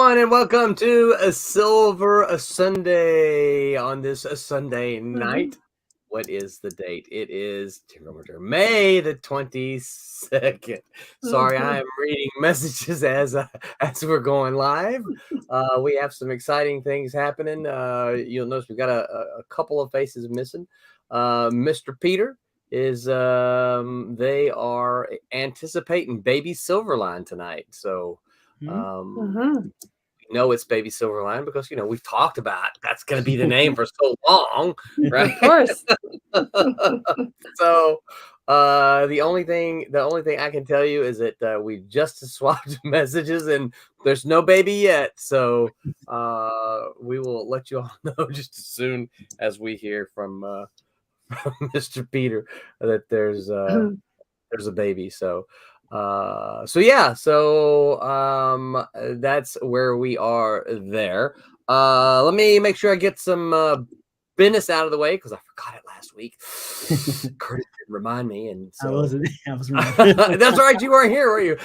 everyone, and welcome to a Silver Sunday on this Sunday night. What is the date? It is May the 22nd. Sorry, I am reading messages as we're going live. We have some exciting things happening. You'll notice we've got a couple of faces missing. Mr. Peter is they are anticipating baby Silverline tonight. So we know it's baby Silverline because we've talked about that's going to be the name for so long, right? Of course. So the only thing I can tell you is that we just swapped messages and there's no baby yet. So we will let you all know just as soon as we hear from Mr. Peter that there's a baby. So that's where we are there. Let me make sure I get some business out of the way because I forgot it last week. Curtis didn't remind me, and so I wasn't. That's right, you weren't here, were you?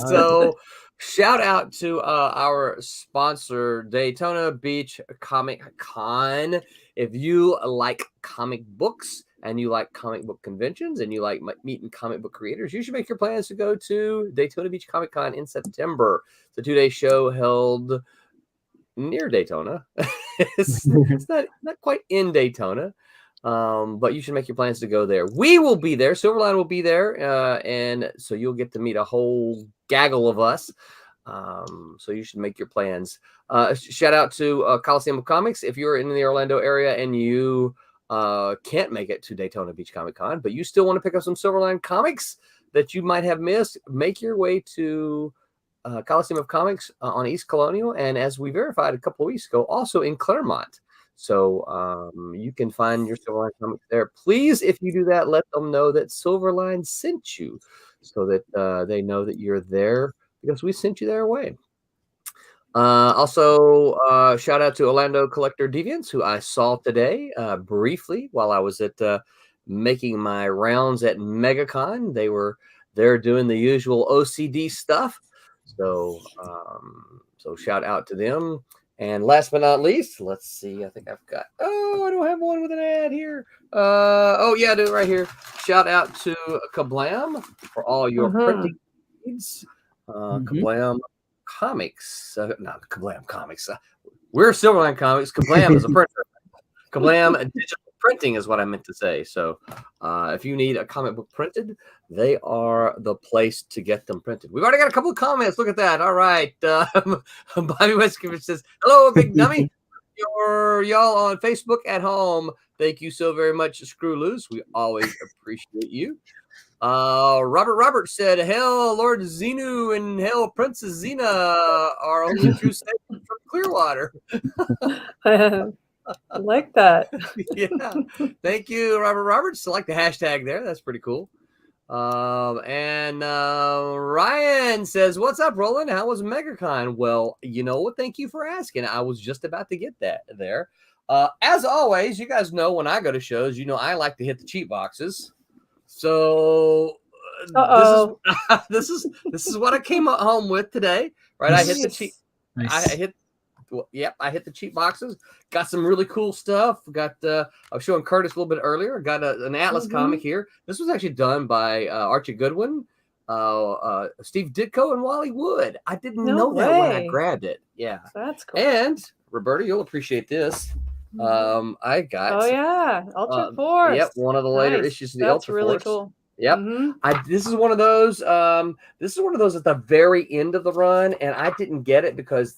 So shout out to our sponsor, Daytona Beach Comic Con. If you like comic books and you like comic book conventions and you like meeting comic book creators, you should make your plans to go to Daytona Beach Comic Con in September. It's a 2-day show held near Daytona. it's not quite in Daytona, but you should make your plans to go there. We will be there. Silverline will be there, and so you'll get to meet a whole gaggle of us. So you should make your plans. Shout out to Coliseum of Comics. If you're in the Orlando area and you can't make it to Daytona Beach Comic Con, but you still want to pick up some Silverline comics that you might have missed, make your way to Coliseum of Comics on East Colonial, and as we verified a couple of weeks ago, also in Claremont. So you can find your Silverline comics there. Please, if you do that, let them know that Silverline sent you so that they know that you're there because we sent you their way. Also, shout out to Orlando Collector Deviants, who I saw today briefly while I was at making my rounds at MegaCon. They're doing the usual OCD stuff. So shout out to them. And last but not least, let's see. I think I've got. Oh, I don't have one with an ad here. Oh yeah, I do it right here. Shout out to Kablam for all your printing needs. Kablam Comics, not Kablam Comics. We're Silverline Comics. Kablam is a printer. Kablam Digital Printing is what I meant to say. So if you need a comic book printed, they are the place to get them printed. We've already got a couple of comments. Look at that. All right. Bobby Westcovich says, hello, big dummy. Y'all on Facebook at home. Thank you so very much, Screw Loose. We always appreciate you. Robert said, "Hell, Lord Xenu and Hell, Princess Xena are only true saints from Clearwater." I like that. Yeah, thank you, Robert Roberts. I like the hashtag there. That's pretty cool. And Ryan says, "What's up, Roland? How was MegaCon?" Well, you know what? Thank you for asking. I was just about to get that there. As always, you guys know when I go to shows, I like to hit the cheap boxes. So this is what I came home with today, right? I hit the cheap. Nice. I hit the cheap boxes. Got some really cool stuff. Got I was showing Curtis a little bit earlier. Got an Atlas comic here. This was actually done by Archie Goodwin, Steve Ditko, and Wally Wood. I didn't know that when I grabbed it. Yeah, that's cool. And Roberta, you'll appreciate this. I got Ultra Force. Yep, one of the later issues of the Ultra Force. That's really cool. Yep. This is one of those. This is one of those at the very end of the run, and I didn't get it because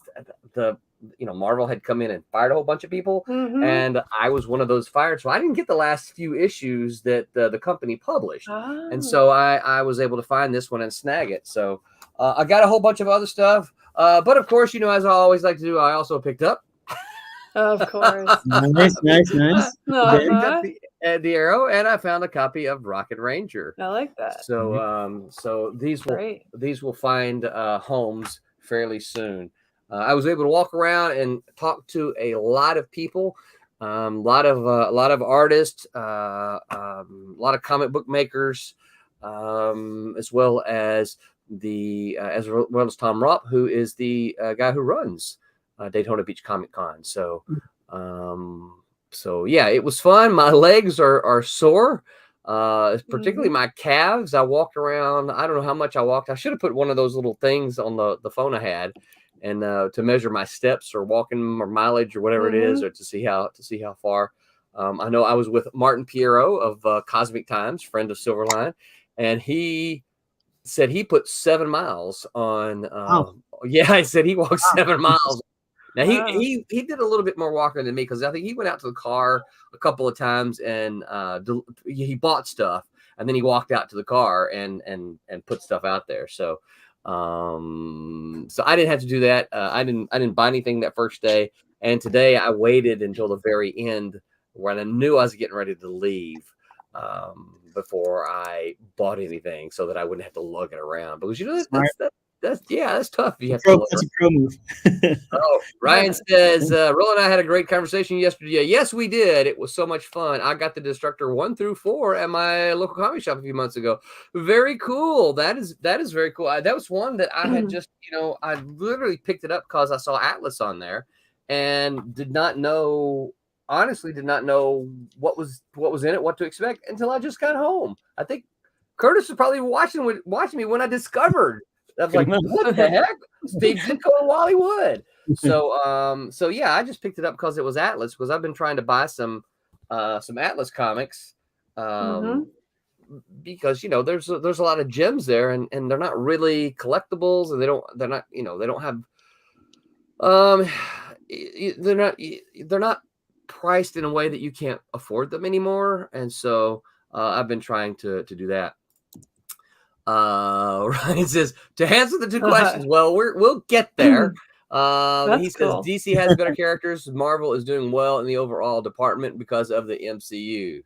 the Marvel had come in and fired a whole bunch of people, and I was one of those fired, so I didn't get the last few issues that the company published, and so I was able to find this one and snag it. So I got a whole bunch of other stuff, but of course, as I always like to do, I also picked up. Of course. Nice. I picked up the Arrow, and I found a copy of Rocket Ranger. I like that. So, so these will find homes fairly soon. I was able to walk around and talk to a lot of people, a lot of artists, a lot of comic book makers, as well as as well as Tom Rupp, who is the guy who runs Daytona Beach Comic Con. So, yeah, it was fun. My legs are sore, particularly my calves. I walked around. I don't know how much I walked. I should have put one of those little things on the phone I had, and to measure my steps or walking or mileage or whatever it is, or to see how far. I know I was with Martin Piero of Cosmic Times, friend of Silverline, and he said he put 7 miles on. Yeah, I said he walked 7 miles. Now he did a little bit more walking than me, because I think he went out to the car a couple of times and he bought stuff, and then he walked out to the car and put stuff out there. So I didn't have to do that. I didn't buy anything that first day, and today I waited until the very end when I knew I was getting ready to leave before I bought anything, so that I wouldn't have to lug it around, because that's tough. You have to that's a pro move. Oh, Ryan says, Roll and I had a great conversation yesterday. Yes, we did. It was so much fun. I got the Destructor 1 through 4 at my local comic shop a few months ago. Very cool. That is very cool. That was one that I had just, I literally picked it up because I saw Atlas on there, and honestly did not know what was in it, what to expect, until I just got home. I think Curtis was probably watching me when I discovered. I was like, what the heck? Steve Ditko and Wally Wood. So yeah, I just picked it up because it was Atlas, because I've been trying to buy some Atlas comics. Because there's a lot of gems there, and they're not really collectibles, and they're not priced in a way that you can't afford them anymore. And so I've been trying to do that. Ryan says, to answer the two questions, well, we'll get there. He says cool. DC has better characters. Marvel is doing well in the overall department because of the MCU.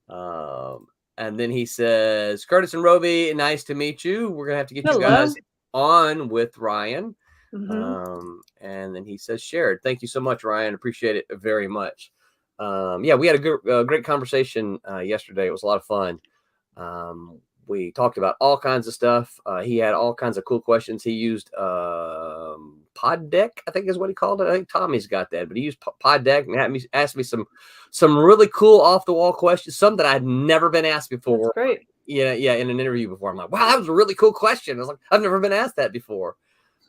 And then he says, Curtis and Roby, nice to meet you. We're gonna have to get you guys on with Ryan. And then he says, shared. Thank you so much, Ryan. Appreciate it very much. Yeah, we had a great conversation yesterday. It was a lot of fun. We talked about all kinds of stuff. He had all kinds of cool questions. He used Pod Deck, I think is what he called it. I think Tommy's got that, but he used Pod Deck and asked me some really cool off the wall questions, some that I'd never been asked before. That's great. Yeah, in an interview before. I'm like, wow, that was a really cool question. I was like, I've never been asked that before.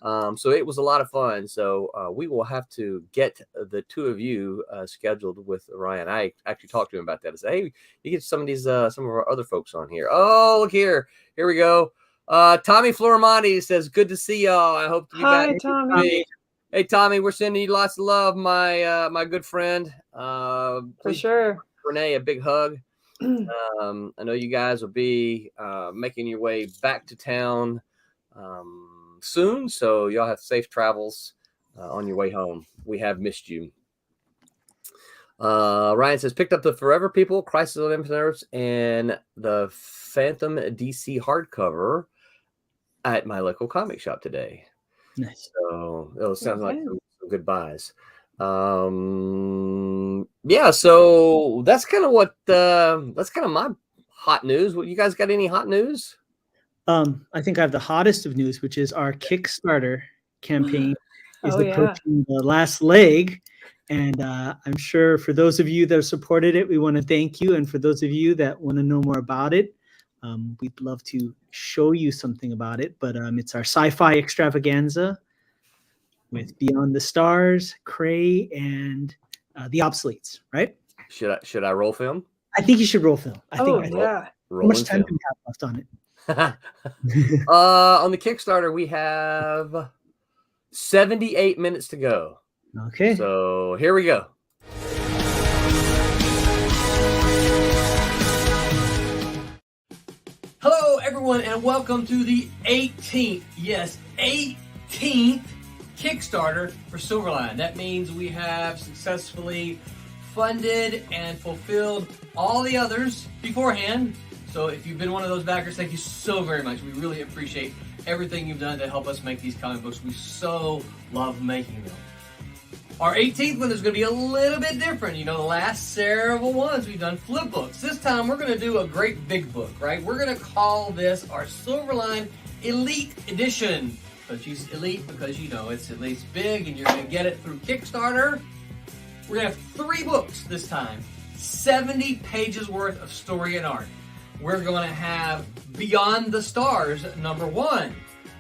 So it was a lot of fun. So we will have to get the two of you scheduled with Ryan. I actually talked to him about that. I said, hey, you get some of our other folks on here. Oh, look here. Here we go. Tommy Florimati says, good to see y'all. I hope to be back. Hi, Tommy. Hey, Tommy, we're sending you lots of love, my good friend. For sure. Renee, a big hug. I know you guys will be making your way back to town soon, so y'all have safe travels on your way home. We have missed you. Ryan says, picked up the Forever People, Crisis on Infinite Earths, and the Phantom DC hardcover at my local comic shop today. Nice. So it sounds like some good buys. Yeah, so that's kind of my hot news. What, you guys got any hot news? I think I have the hottest of news, which is our Kickstarter campaign is approaching the last leg. And I'm sure for those of you that have supported it, we want to thank you. And for those of you that want to know more about it, we'd love to show you something about it. But it's our sci-fi extravaganza with Beyond the Stars, Cray, and the Obsoletes, right? Should I roll film? I think you should roll film. I think yeah. How much time do we have left on it? On the Kickstarter, we have 78 minutes to go. Okay. So here we go. Hello, everyone, and welcome to the 18th, yes, 18th Kickstarter for Silverline. That means we have successfully funded and fulfilled all the others beforehand. So if you've been one of those backers, thank you so very much. We really appreciate everything you've done to help us make these comic books. We so love making them. Our 18th one is going to be a little bit different. You know, the last several ones we've done flip books. This time we're going to do a great big book, right? We're going to call this our Silverline Elite Edition. So choose Elite because you know it's at least big and you're going to get it through Kickstarter. We're going to have 3 books this time. 70 pages worth of story and art. We're going to have Beyond the Stars, #1.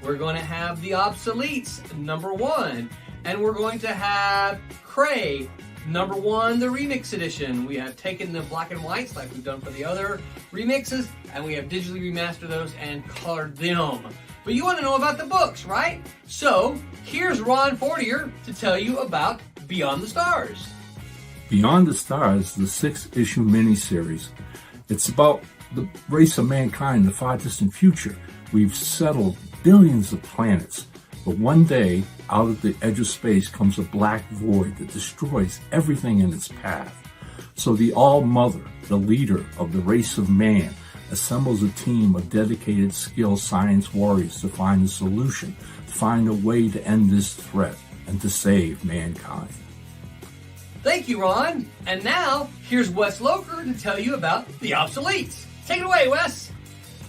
We're going to have The Obsoletes, #1. And we're going to have Cray, #1, the remix edition. We have taken the black and whites like we've done for the other remixes, and we have digitally remastered those and colored them. But you want to know about the books, right? So here's Ron Fortier to tell you about Beyond the Stars. Beyond the Stars, the 6-issue miniseries. It's about the race of mankind in the far distant future. We've settled billions of planets, but one day, out of the edge of space comes a black void that destroys everything in its path. So the All-Mother, the leader of the race of man, assembles a team of dedicated, skilled science warriors to find a solution, to find a way to end this threat, and to save mankind. Thank you, Ron. And now, here's Wes Loker to tell you about The Obsoletes. Take it away, Wes.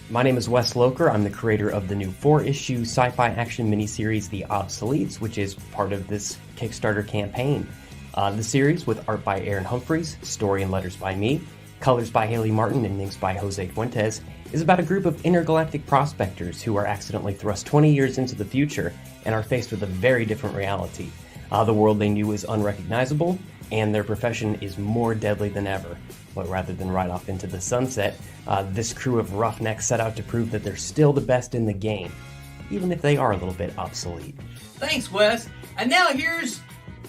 My name is Wes Loker. I'm the creator of the new 4-issue sci-fi action miniseries, The Obsoletes, which is part of this Kickstarter campaign. The series, with art by Aaron Humphreys, story and letters by me, colors by Haley Martin, and inks by Jose Fuentes, is about a group of intergalactic prospectors who are accidentally thrust 20 years into the future and are faced with a very different reality. The world they knew is unrecognizable, and their profession is more deadly than ever. But rather than ride off into the sunset, this crew of roughnecks set out to prove that they're still the best in the game, even if they are a little bit obsolete. Thanks, Wes. And now here's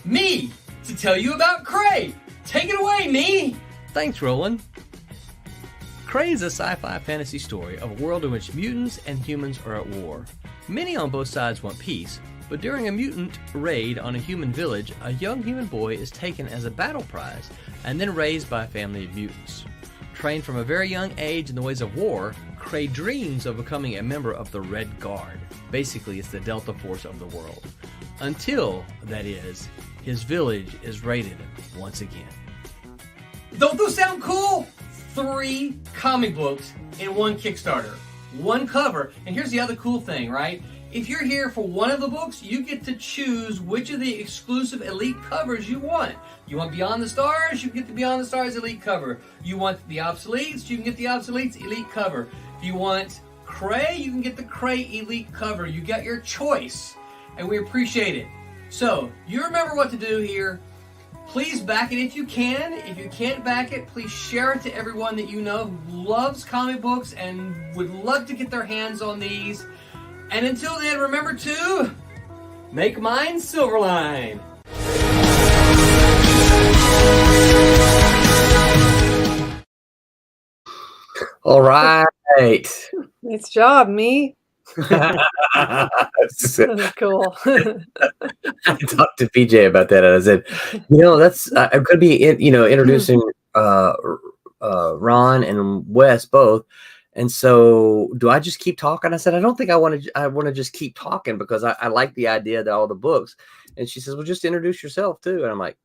me to tell you about Cray. Take it away, me. Thanks, Roland. Cray is a sci-fi fantasy story of a world in which mutants and humans are at war. Many on both sides want peace, but during a mutant raid on a human village, a young human boy is taken as a battle prize and then raised by a family of mutants. Trained from a very young age in the ways of war, Cray dreams of becoming a member of the Red Guard. Basically, it's the Delta Force of the world. Until, that is, his village is raided once again. Don't those sound cool? 3 comic books in one Kickstarter. One cover. And here's the other cool thing, right? If you're here for one of the books, you get to choose which of the exclusive Elite covers you want. You want Beyond the Stars, you can get the Beyond the Stars Elite cover. You want the Obsoletes, you can get the Obsoletes Elite cover. If you want Cray, you can get the Cray Elite cover. You got your choice, and we appreciate it. So, you remember what to do here. Please back it if you can. If you can't back it, please share it to everyone that you know who loves comic books and would love to get their hands on these. And until then, remember to make mine Silverline. All right. Nice job, me. That's That's cool. I talked to PJ about that, and I said, that's I'm going to be, introducing Ron and Wes both. And so, do I just keep talking? I said, I don't think I want to. I want to just keep talking because I like the idea that all the books. And she says, well, just introduce yourself too. And I'm like,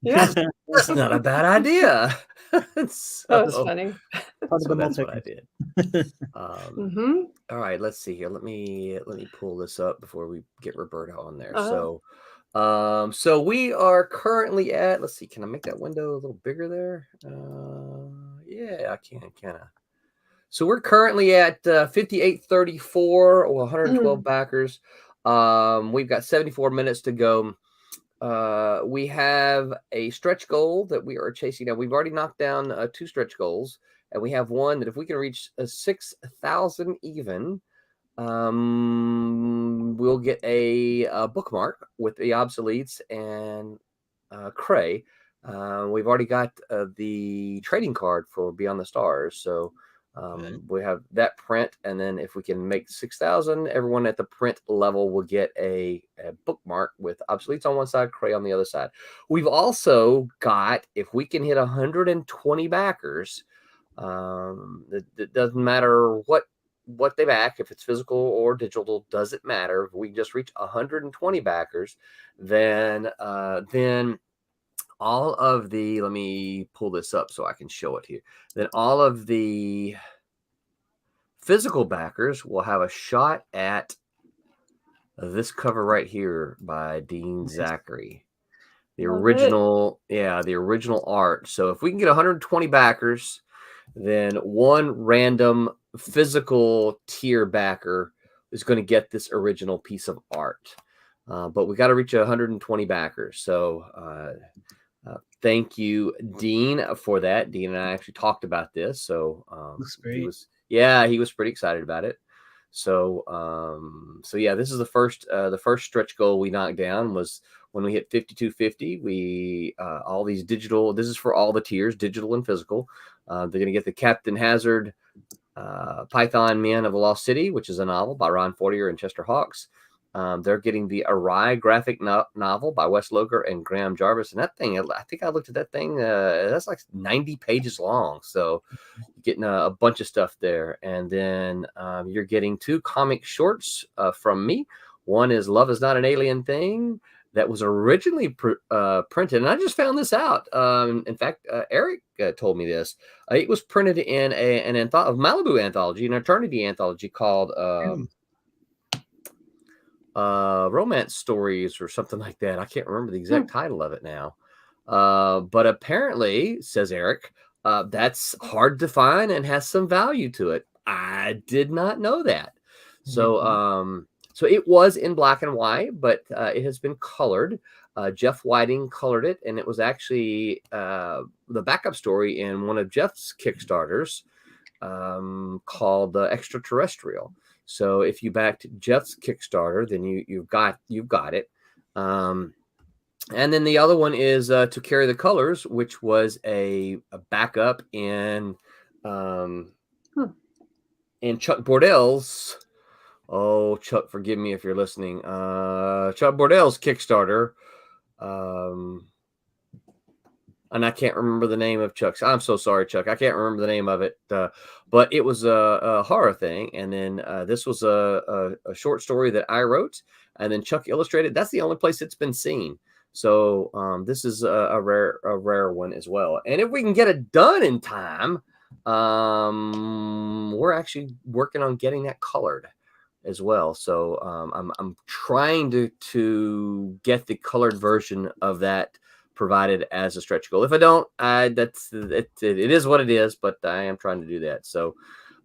Yeah, that's not a bad idea. that was funny. So that's what I did. Mm-hmm. All right, let's see here. Let me pull this up before we get Roberta on there. Uh-huh. So we are currently at. Let's see. Can I make that window a little bigger there? Yeah, I can. Can I? So we're currently at 5834 or 112 backers. We've got 74 minutes to go. We have a stretch goal that we are chasing. Now we've already knocked down 2 stretch goals, and we have one that if we can reach 6,000 even, we'll get a bookmark with the Obsoletes and Cray. We've already got the trading card for Beyond the Stars, so we have that print, and then if we can make 6,000, everyone at the print level will get a bookmark with Obsoletes on one side, Cray on the other side. We've also got, if we can hit 120 backers, it doesn't matter what they back, if it's physical or digital, doesn't matter. If we just reach 120 backers, then all of the, let me pull this up so I can show it here. Then all of the physical backers will have a shot at this cover right here by Dean Zachary. The Love original, the original art. So if we can get 120 backers, then one random physical tier backer is going to get this original piece of art. But we got to reach 120 backers. So thank you, Dean, for that. Dean and I actually talked about this. So Looks great. he was pretty excited about it. So yeah, this is the first stretch goal we knocked down was when we hit 5250. We all these digital. This is for all the tiers, digital and physical. They're going to get the Captain Hazard Python Men of the Lost City, which is a novel by Ron Fortier and Chester Hawkes. They're getting the Awry graphic novel by Wes Loker and Graham Jarvis. And that thing, I think I looked at that thing, that's like 90 pages long. So you're getting a bunch of stuff there. And then you're getting 2 comic shorts from me. One is Love Is Not an Alien Thing. That was originally printed, and I just found this out. In fact, Eric told me this. It was printed in an Malibu anthology, an Eternity anthology called Romance Stories or something like that. I can't remember the exact title of it now. But apparently, says Eric, that's hard to find and has some value to it. I did not know that. So, so it was in black and white, but it has been colored. Jeff Whiting colored it, and it was actually the backup story in one of Jeff's Kickstarters called Extraterrestrial. So if you backed Jeff's Kickstarter, then you've got it. And then the other one is To Carry the Colors, which was a backup in Chuck Bordell's. Oh, Chuck, forgive me if you're listening. Chuck Bordell's Kickstarter. And I can't remember the name of Chuck's. I'm so sorry, Chuck. I can't remember the name of it. But it was a horror thing. And then this was a short story that I wrote. And then Chuck illustrated. That's the only place it's been seen. So this is a rare one as well. And if we can get it done in time, we're actually working on getting that colored as well. So I'm trying to get the colored version of that provided as a stretch goal. If I don't, it is what it is, but I am trying to do that. So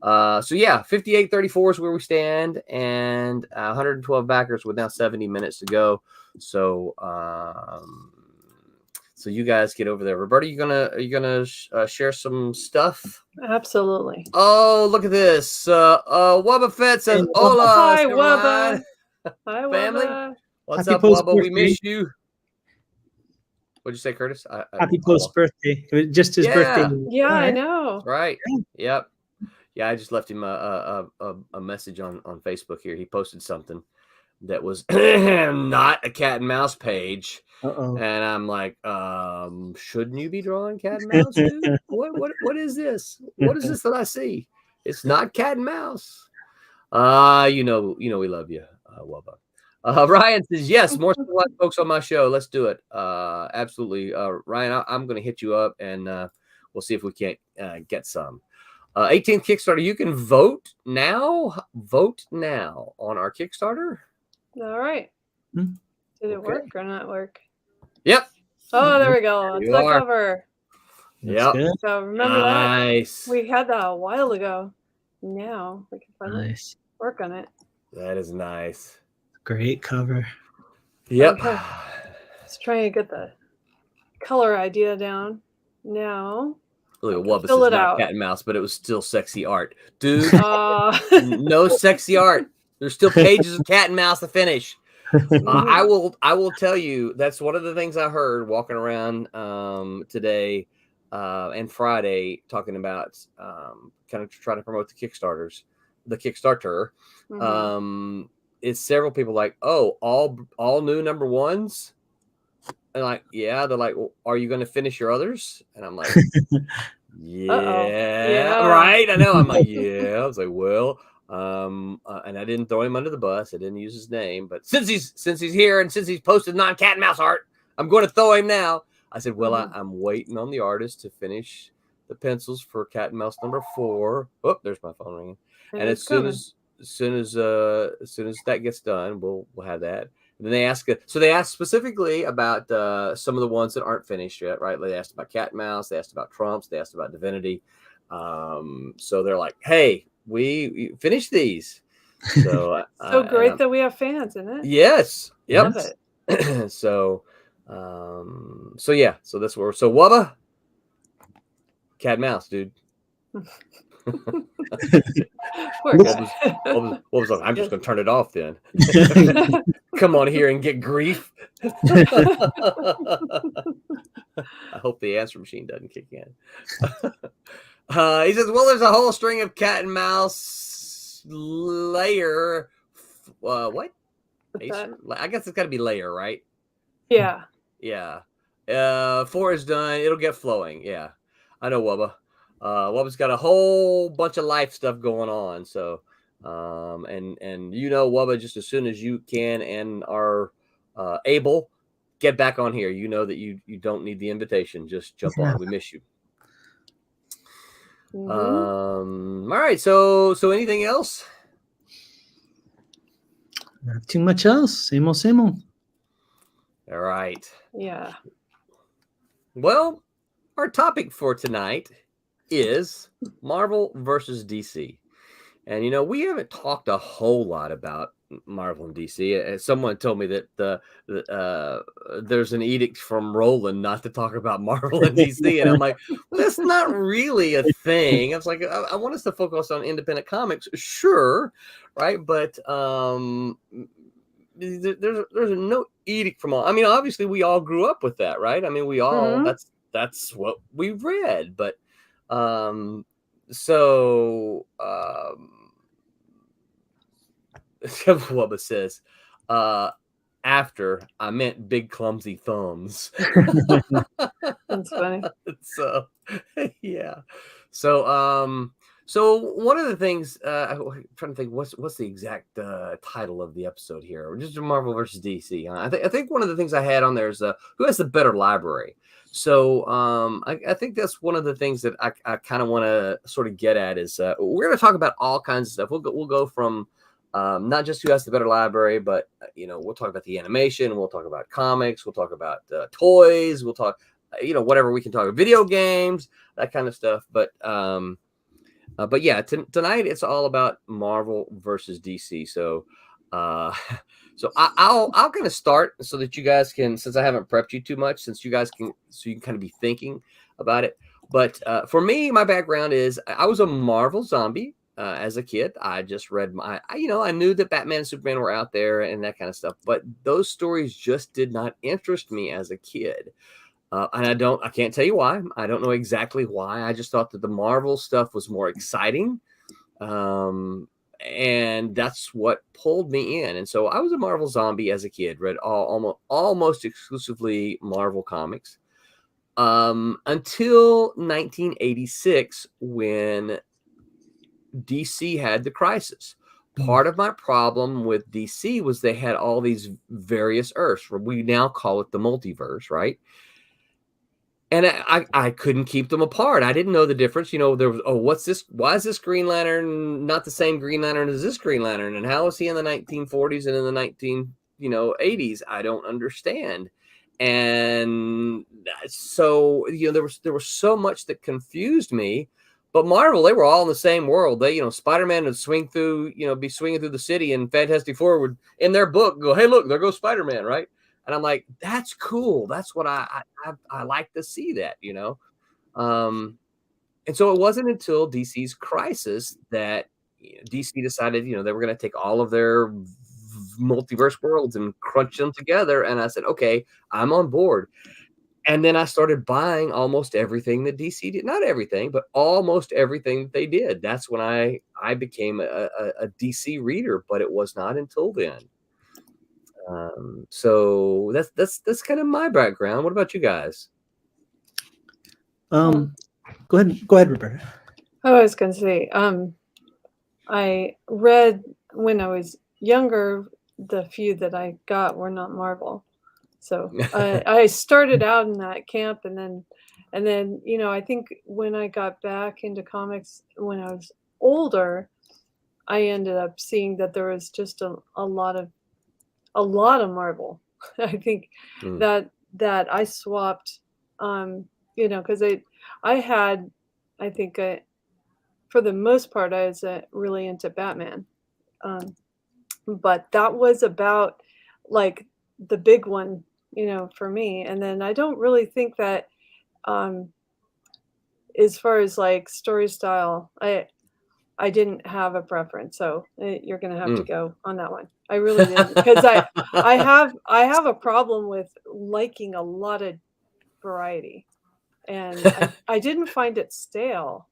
yeah, 58-34 is where we stand, and 112 backers with now 70 minutes to go. So so you guys get over there. Roberta, are you gonna share some stuff? Absolutely. Oh, look at this. Wubba Fett says, "Hola, hi, Wubba. Hi, family. Wubba. What's Happy up, Wubba? post-birthday. We miss you." What'd you say, Curtis? Happy post birthday. It was just his birthday. Yeah, I know. Right. Yep. Yeah, I just left him a message on Facebook here. He posted something that was not a cat and mouse page. And I'm like, shouldn't you be drawing cat and mouse, dude? What is this? What is this that I see? It's not cat and mouse. You know we love you, Wubba. Ryan says, yes, more Silverline folks on my show. Let's do it. Absolutely. Ryan, I'm going to hit you up, and we'll see if we can't get some. 18th Kickstarter. You can vote now. Vote now on our Kickstarter. All right. Did it work or not work? Yep. Oh, there we go. It's the cover. Yep. So remember that? We had that a while ago. Now we can finally work on it. That is nice. Great cover. Yep. Okay. Let's try and get the color idea down. Now. Look at Wubba says not cat and mouse, but it was still sexy art. Dude, no sexy art. There's still pages of cat and mouse to finish. I will tell you, that's one of the things I heard walking around today and Friday, talking about kind of trying to promote the Kickstarter. It's several people like, oh, all new number ones. And like, yeah, they're like, well, are you going to finish your others? And I'm like, yeah, right. I know. I'm like, yeah. I was like, well, and I didn't throw him under the bus. I didn't use his name, but since he's here and since he's posted non-cat and mouse art, I'm going to throw him now. I said, well, I'm waiting on the artist to finish the pencils for cat and mouse number 4. Oh, there's my phone ringing. And as soon as that gets done, we'll have that. And then they ask specifically about some of the ones that aren't finished yet, right? They asked about Cat and Mouse, they asked about Trumps, they asked about Divinity. So they're like, hey, we finished these. So so great that we have fans, isn't it? Yes. Yep. Love it. So yeah. So that's where. So Wubba, Cat and Mouse, dude. What was like, I'm just gonna turn it off then. Come on here and get grief. I hope the answer machine doesn't kick in. He says, well, there's a whole string of Cat and Mouse layer. What? I guess it's got to be layer, right? Yeah. Yeah. 4 is done. It'll get flowing. Yeah. I know Wubba. Wubba's got a whole bunch of life stuff going on. So, and Wubba, just as soon as you can and are able, get back on here. You know that you don't need the invitation. Just jump on. We miss you. All right. So anything else? Not too much else. Same old, same old. All right. Yeah. Well, our topic for tonight is Marvel versus DC. And, we haven't talked a whole lot about Marvel and DC. Someone told me that there's an edict from Roland not to talk about Marvel and DC. And I'm like, well, that's not really a thing. I was like, I want us to focus on independent comics. Sure. Right. But there's no edict from all. I mean, obviously, we all grew up with that. Right. I mean, we all that's what we read. But Wubba says, after I meant big clumsy thumbs. That's funny. So yeah. So one of the things I'm trying to think what's the exact title of the episode here? Just Marvel versus DC. I think one of the things I had on there is who has the better library. So I think that's one of the things that I kind of want to sort of get at is we're going to talk about all kinds of stuff. We'll go from not just who has the better library, but we'll talk about the animation, we'll talk about comics, we'll talk about toys, we'll talk whatever we can talk about, video games, that kind of stuff. But yeah, tonight it's all about Marvel versus DC. So I'll kind of start so that you guys can, since I haven't prepped you too much, so you can kind of be thinking about it. But for me, my background is I was a Marvel zombie as a kid. I just read I knew that Batman and Superman were out there and that kind of stuff, but those stories just did not interest me as a kid. And I can't tell you why. I don't know exactly why. I just thought that the Marvel stuff was more exciting. And that's what pulled me in. And so I was a Marvel zombie as a kid, read almost exclusively Marvel comics until 1986 when DC had the Crisis. Part of my problem with DC was they had all these various Earths. We now call it the multiverse, right? And I couldn't keep them apart. I didn't know the difference. There was, what's this? Why is this Green Lantern not the same Green Lantern as this Green Lantern? And how is he in the 1940s and in the 80s? I don't understand. And so, there was so much that confused me. But Marvel, they were all in the same world. They, Spider-Man would swing through, be swinging through the city, and Fantastic Four would, in their book, go, hey, look, there goes Spider-Man, right? And I'm like, that's cool. That's what I like to see that, And so it wasn't until DC's Crisis that DC decided, they were going to take all of their multiverse worlds and crunch them together. And I said, okay, I'm on board. And then I started buying almost everything that DC did. Not everything, but almost everything that they did. That's when I became a DC reader, but it was not until then. So that's kind of my background. What about you guys? Go ahead, Roberta. I was going to say, I read when I was younger, the few that I got were not Marvel. So I started out in that camp, and then I think when I got back into comics when I was older, I ended up seeing that there was just a lot of Marvel. I think Mm. that I swapped, because I had, I think, for the most part, I was really into Batman, um, but that was about like the big one, for me. And then I don't really think that, um, as far as like story style, I didn't have a preference, so you're gonna have to Mm. go on that one. I really didn't, because I have a problem with liking a lot of variety, and I didn't find it stale,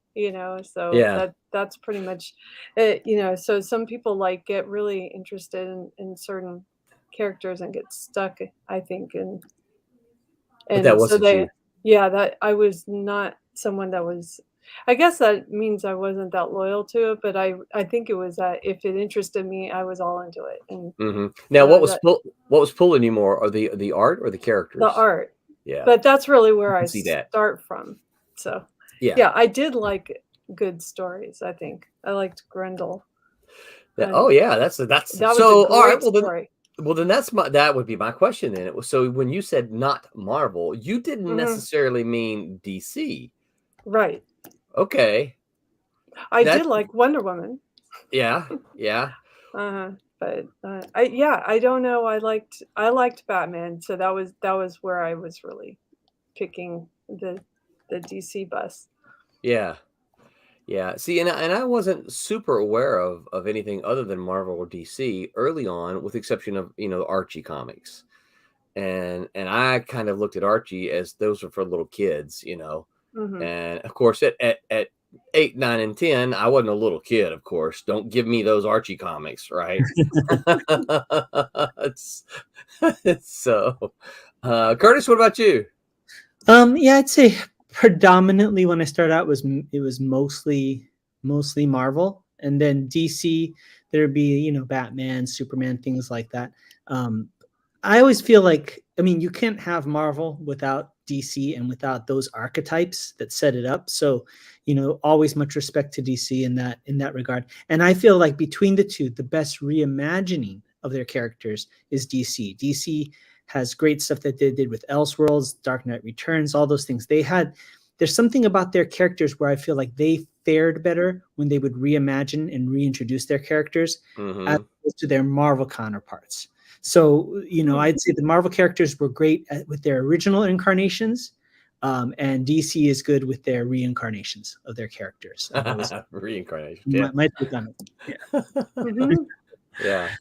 so Yeah. that's pretty much it, so some people like get really interested in certain characters and get stuck, I think, But that and so wasn't you. yeah, that I was not someone that was. I guess that means I wasn't that loyal to it, but I think it was that if it interested me, I was all into it, and Now, that what was pulling you more, are the art or the the characters? art. Yeah, But that's really where I I can see that. start from. So, Yeah. yeah, I did like good stories, I think. I liked Grendel. Oh And yeah, that's that was a so. All right, great story. that would be my question then. It was, so when you said not Marvel, you didn't Mhm. necessarily mean DC. Right. Okay, I that did like Wonder Woman. yeah, yeah. Uh-huh. But I don't know. I liked Batman, so that was where I was really picking the DC bus. Yeah. Yeah. See, and I wasn't super aware of anything other than Marvel or DC early on, with the exception of, Archie comics. And I kind of looked at Archie as those are for little kids. Mhm. And of course at 8, 9, and 10, I wasn't a little kid, of course. Don't give me those Archie comics, right? It's, so Curtis, what about you? Yeah, I'd say predominantly when I started out it was mostly Marvel, and then DC there'd be Batman, Superman, things like that. I always feel like, I mean, you can't have Marvel without DC and without those archetypes that set it up. So, always much respect to DC in that regard. And I feel like between the two, the best reimagining of their characters is DC. DC has great stuff that they did with Elseworlds, Dark Knight Returns, all those things. There's something about their characters where I feel like they fared better when they would reimagine and reintroduce their characters as Hmm. opposed to their Marvel counterparts. So, I'd say the Marvel characters were great with their original incarnations, and DC is good with their reincarnations of their characters. I've always Reincarnation. Yeah. my take on it. Yeah. Mhm. Yeah.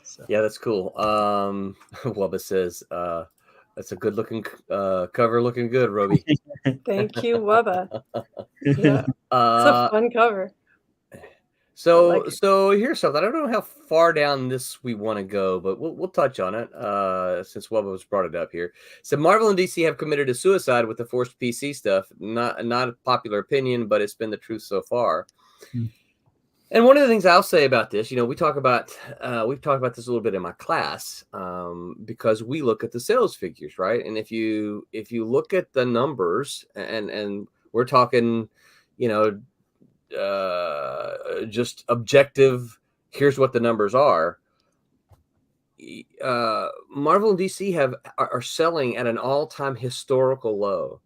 So. Yeah, that's cool. Wubba says, that's a good looking cover, looking good, Roby. Thank you, Wubba. Yeah. It's a Uh, fun cover. I so like it. so here's something. I don't know how far down this we want to go, but we'll touch on it. Since Wubba was brought it up here. So Marvel and DC have committed to suicide with the forced PC stuff. Not a popular opinion, but it's been the truth so far. Hmm. And one of the things I'll say about this, we've talked about this a little bit in my class, because we look at the sales figures, right? And if you look at the numbers, and we're talking, just objective, here's what the numbers are. Marvel and DC are selling at an all-time historical low.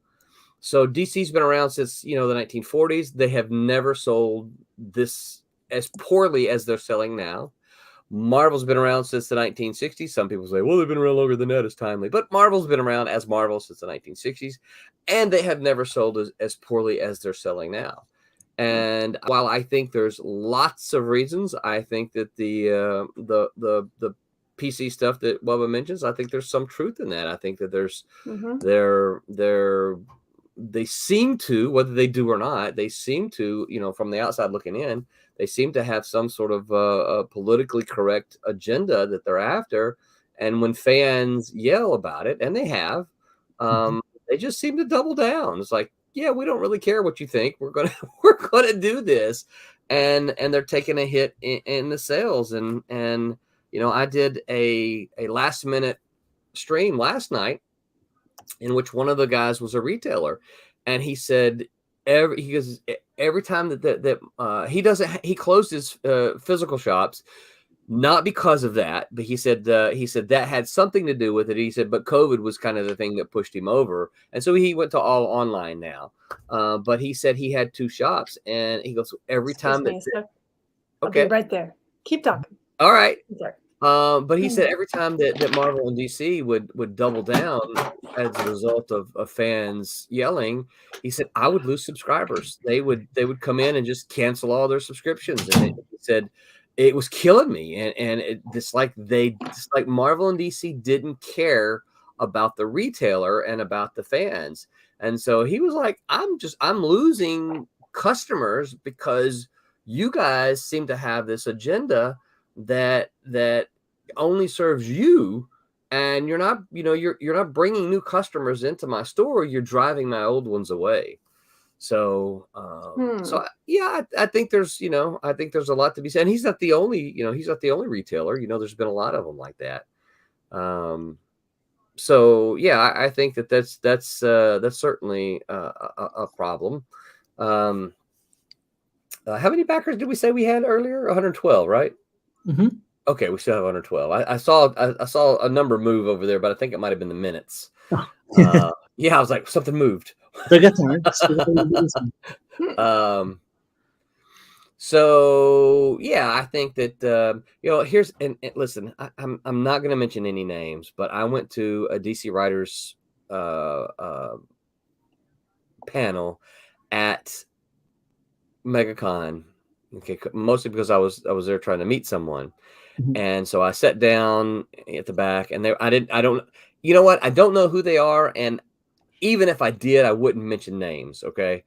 So DC's been around since the 1940s. They have never sold this as poorly as they're selling now. Marvel's been around since the 1960s. Some people say, well, they've been around longer than that, it's timely. But Marvel's been around as Marvel since the 1960s, and they have never sold as poorly as they're selling now. And while I think there's lots of reasons, I think that the PC stuff that Bubba mentions, I think there's some truth in that. I think that Mhm. they seem to, whether they do or not, they seem to, from the outside looking in, they seem to have some sort of a politically correct agenda that they're after. And when fans yell about it, and they have, they just seem to double down. It's like, yeah, we don't really care what you think. We're gonna do this, and they're taking a hit in the sales. And I did a last minute stream last night in which one of the guys was a retailer, and he said, every time that he closed his physical shops, not because of that, but he said that had something to do with it. He said, but COVID was kind of the thing that pushed him over, and so he went to all online now. But he said he had 2 shops, and he goes every Excuse time me, that. sir. I'll be right there. Keep talking. All right. Sorry. But he said every time that Marvel and DC would double down as a result of fans yelling, he said I would lose subscribers. They would come in and just cancel all their subscriptions, and he said it was killing me. And it's like Marvel and DC didn't care about the retailer and about the fans, and so he was like, I'm losing customers because you guys seem to have this agenda that only serves you, and you're not bringing new customers into my store. You're driving my old ones away. So I think there's a lot to be said. And he's not the only retailer. There's been a lot of them like that. So yeah, I think that's certainly a problem. How many backers did we say we had earlier? 112, right? Mm-hmm. Okay, we still have 112. I saw a number move over there, but I think it might have been the minutes. Yeah, I was like, something moved. So yeah, I think that here's and listen, I'm not going to mention any names, but I went to a DC writers panel at MegaCon. Okay, mostly because I was there trying to meet someone. Mm-hmm. And so I sat down at the back, and I don't know who they are, and even if I did, I wouldn't mention names, okay?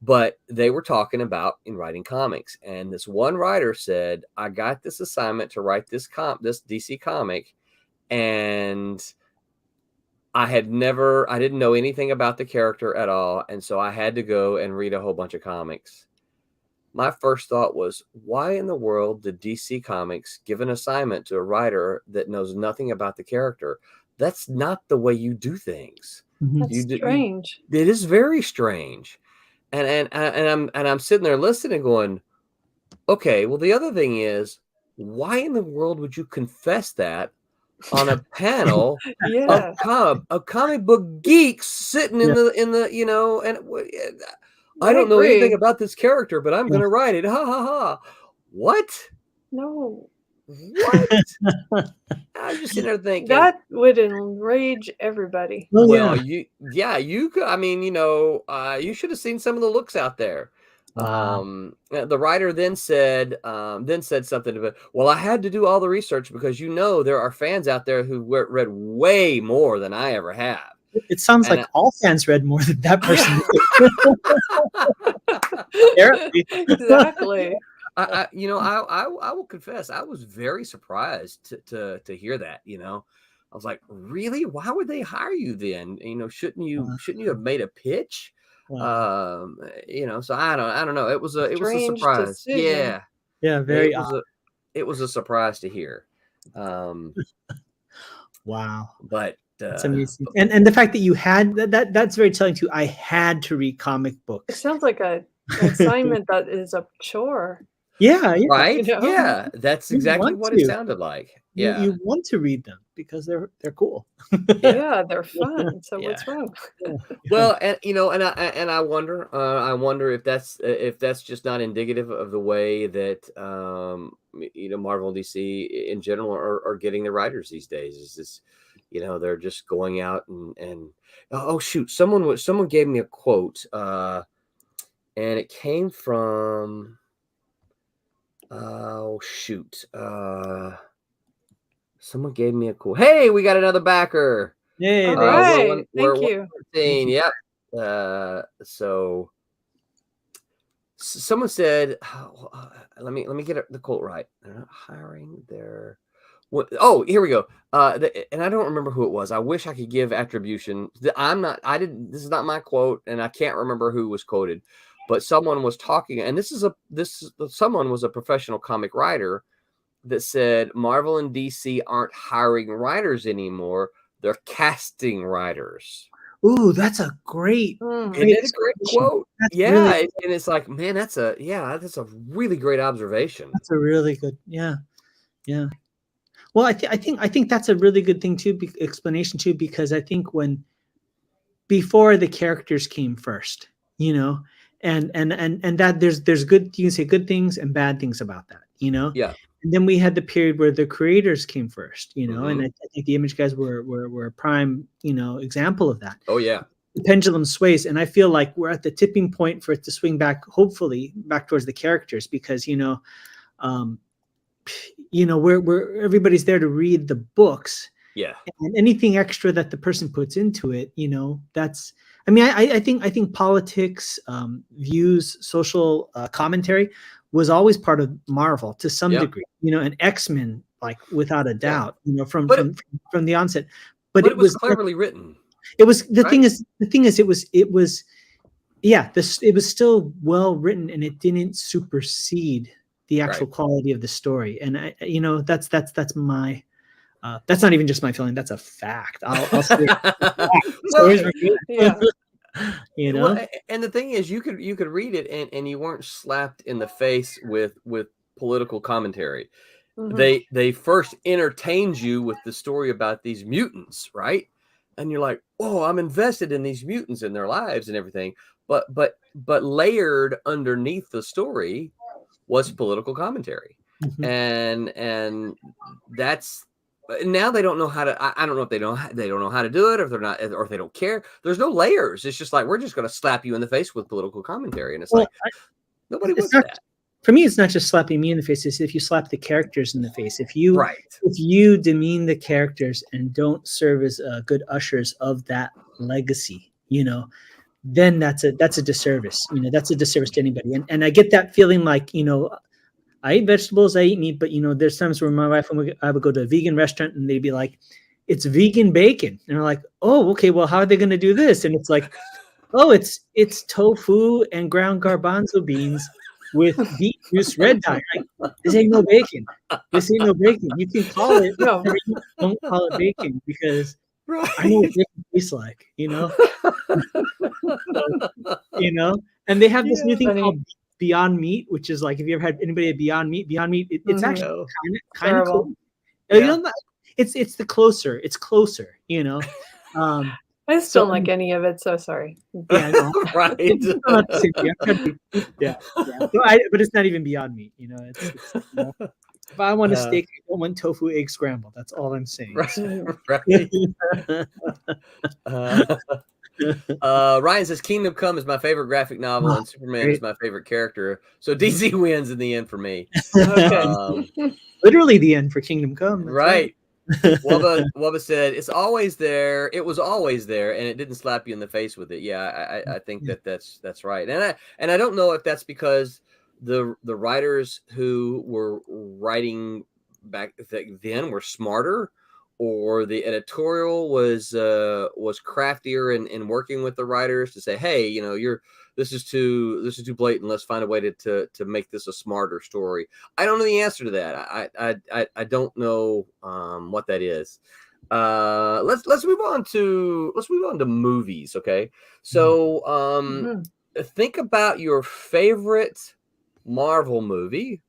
But they were talking about in writing comics, and this one writer said, I got this assignment to write this DC comic, and I didn't know anything about the character at all, and so I had to go and read a whole bunch of comics. My first thought was, why in the world did DC Comics give an assignment to a writer that knows nothing about the character? That's not the way you do things. That's strange. It is very strange. And I'm sitting there listening going, okay, well, the other thing is, why in the world would you confess that on a panel of comic book geeks sitting in the and I don't know anything about this character, but I'm going to write it. Ha ha ha. What? No. What? I was just sitting there thinking that would enrage everybody. Well, you could. I mean, you should have seen some of the looks out there. The writer then said something about, well, I had to do all the research because there are fans out there who read way more than I ever have. It sounds like all fans read more than that person. Exactly. I will confess, I was very surprised to hear that. I was like, really? Why would they hire you then? Shouldn't you have made a pitch? So I don't know. It was a surprise. Decision. Yeah, very odd. It was a surprise to hear. Wow. But that's amazing. And the fact that you had that's very telling too. I had to read comic books. It sounds like an assignment that is a chore. Yeah. Right. Yeah, that's exactly what it sounded like. Yeah, you want to read them because they're cool. Yeah, they're fun. So what's wrong? Well, and I wonder if that's just not indicative of the way that Marvel and DC in general are getting the writers these days. Is this, they're just going out and oh shoot, someone gave me a quote, and it came from. Oh shoot! Someone gave me a cool. Hey, we got another backer. Yay! All right, thank you. Yep. So someone said, let me get the quote right. They're not hiring their. Oh, here we go. And I don't remember who it was. I wish I could give attribution. This is not my quote, and I can't remember who was quoted. But someone was talking, and someone was a professional comic writer that said Marvel and DC aren't hiring writers anymore; they're casting writers. Ooh, that's a great, Mm. Isn't it a great explanation. quote? That's Yeah, really, and it's like, man, that's a really great observation. that's a really good, yeah, yeah. Well, I think that's a really good thing too, explanation too, because I think when before the characters came first, you know, and that there's good, you can say good things and bad things about that, you know. Yeah. And then we had the period where the creators came first, you know, and Mhm. I think the image guys were a prime, you know, example of that. Oh yeah. The pendulum sways, and I feel like we're at the tipping point for it to swing back, hopefully back towards the characters, because um, we're everybody's there to read the books, Yeah. and anything extra that the person puts into it, you know, that's. I mean, I think politics, views, social commentary was always part of Marvel to some Yeah. degree, you know, and X-Men, like without a Yeah. doubt, you know, from But it, from the onset. But but it it was was cleverly written, it was the right? thing is it was yeah, this it was still well written, and it didn't supersede the actual Right. quality of the story. And you know, that's my that's not even just my feeling, that's a fact. I'll say it. The Well, stories were good. Yeah. You well, know. and the thing is, you could read it and you weren't slapped in the face with political commentary. Mhm. They first entertained you with the story about these mutants, right? And you're like, oh, I'm invested in these mutants and their lives and everything. But layered underneath the story was political commentary, Mhm. and that's now they don't know how to. I don't know if they don't know how to do it, or if they're not, or if they don't care. There's no layers. It's just like we're just going to slap you in the face with political commentary, and it's Well, like nobody it's wants not that, for me. It's not just slapping me in the face. It's if you slap the characters in the face. If right? you demean the characters and don't serve as good ushers of that legacy, you know, then that's a disservice. You know, that's a disservice to anybody. And I get that feeling, like, you know, I eat vegetables, I eat meat, but you know, there's times where my wife and I would go to a vegan restaurant and they'd be like, "It's vegan bacon," and we're like, "Oh, okay. Well, how are they going to do this?" And it's like, "Oh, it's tofu and ground garbanzo beans with beet juice red dye." Like, this ain't no bacon. This ain't no bacon. You can call it No. whatever you don't call it bacon, because I know Right. what bacon tastes like. You know, so, you know. And they have this new Yeah. thing Funny. called Beyond Meat, which is like, if you ever had anybody at Beyond Meat, it's Mhm. actually No. kind of cool. Terrible. You Yeah. know, it's the closer. It's closer. You know. I just So don't like any of it, so sorry. yeah, no, Right. it's not the same thing. I've tried to- yeah, yeah. But it's not even Beyond Meat. You know, it's you know, if I want a Uh, steak, I don't want tofu egg scramble. That's all I'm saying. right. So. Right. Uh, Ryan says Kingdom Come is my favorite graphic novel, Oh, and Superman great. is my favorite character. So DC wins in the end for me. Okay. Literally the end for Kingdom Come. That's right. Right. Wubba said it's always there. It was always there, and it didn't slap you in the face with it. Yeah, I think Yeah. that's right. And I don't know if that's because the writers who were writing back then were smarter, or the editorial was craftier in working with the writers to say, hey, you know, this is too blatant. Let's find a way to make this a smarter story. I don't know the answer to that. I don't know what that is. Let's move on to movies. Okay, so Mhm. think about your favorite Marvel movie,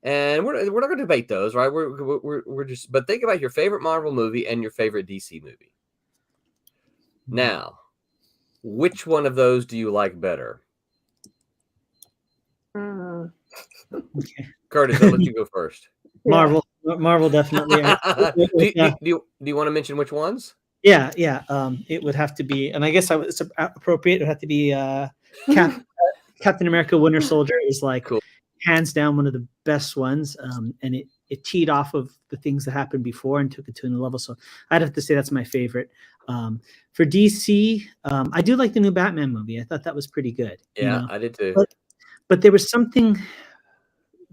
and we're not going to debate those, right? We're just, but think about your favorite Marvel movie and your favorite DC movie. Now, which one of those do you like better? Mm. Okay. Curtis, I'll let you go first. Marvel definitely. Do you want to mention which ones? Yeah. It would have to be, and I guess it's appropriate. It would have to be Captain America: Winter Soldier is like Cool. hands down one of the best ones, and it teed off of the things that happened before and took it to a new level. So I'd have to say that's my favorite. For DC, I do like the new Batman movie. I thought that was pretty good. Yeah, you know? I did too. But there was something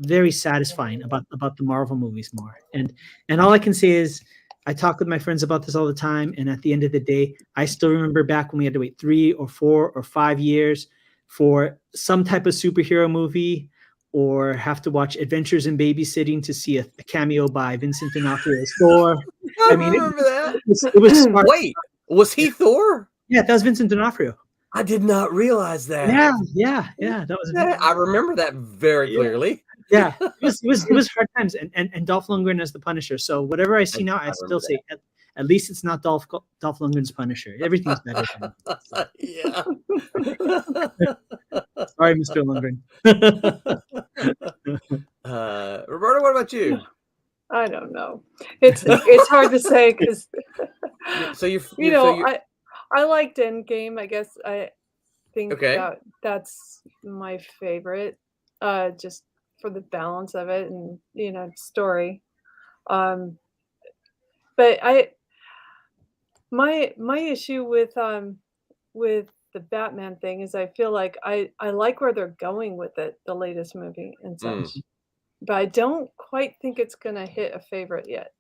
very satisfying about the Marvel movies more. And all I can say is, I talk with my friends about this all the time, and at the end of the day, I still remember back when we had to wait 3 or 4 or 5 years for some type of superhero movie, or have to watch Adventures in Babysitting to see a cameo by Vincent D'Onofrio's Thor. I mean, remember that. it was smart. Wait, was he Thor? Yeah, that was Vincent D'Onofrio. I did not realize that. Yeah. That was. I remember that very Yeah. clearly. Yeah, it was hard times, and Dolph Lundgren as the Punisher. So whatever I see now, I still say at least it's not Dolph Lundgren's Punisher. Everything's better. Yeah. Sorry, Mr. Lundgren. Roberta, what about you? I don't know. It's hard to say because I liked Endgame. I guess I think that's my favorite. Just for the balance of it and story. But my issue with the Batman thing is I feel like I like where they're going with it, the latest movie and such. But I don't quite think it's gonna hit a favorite yet.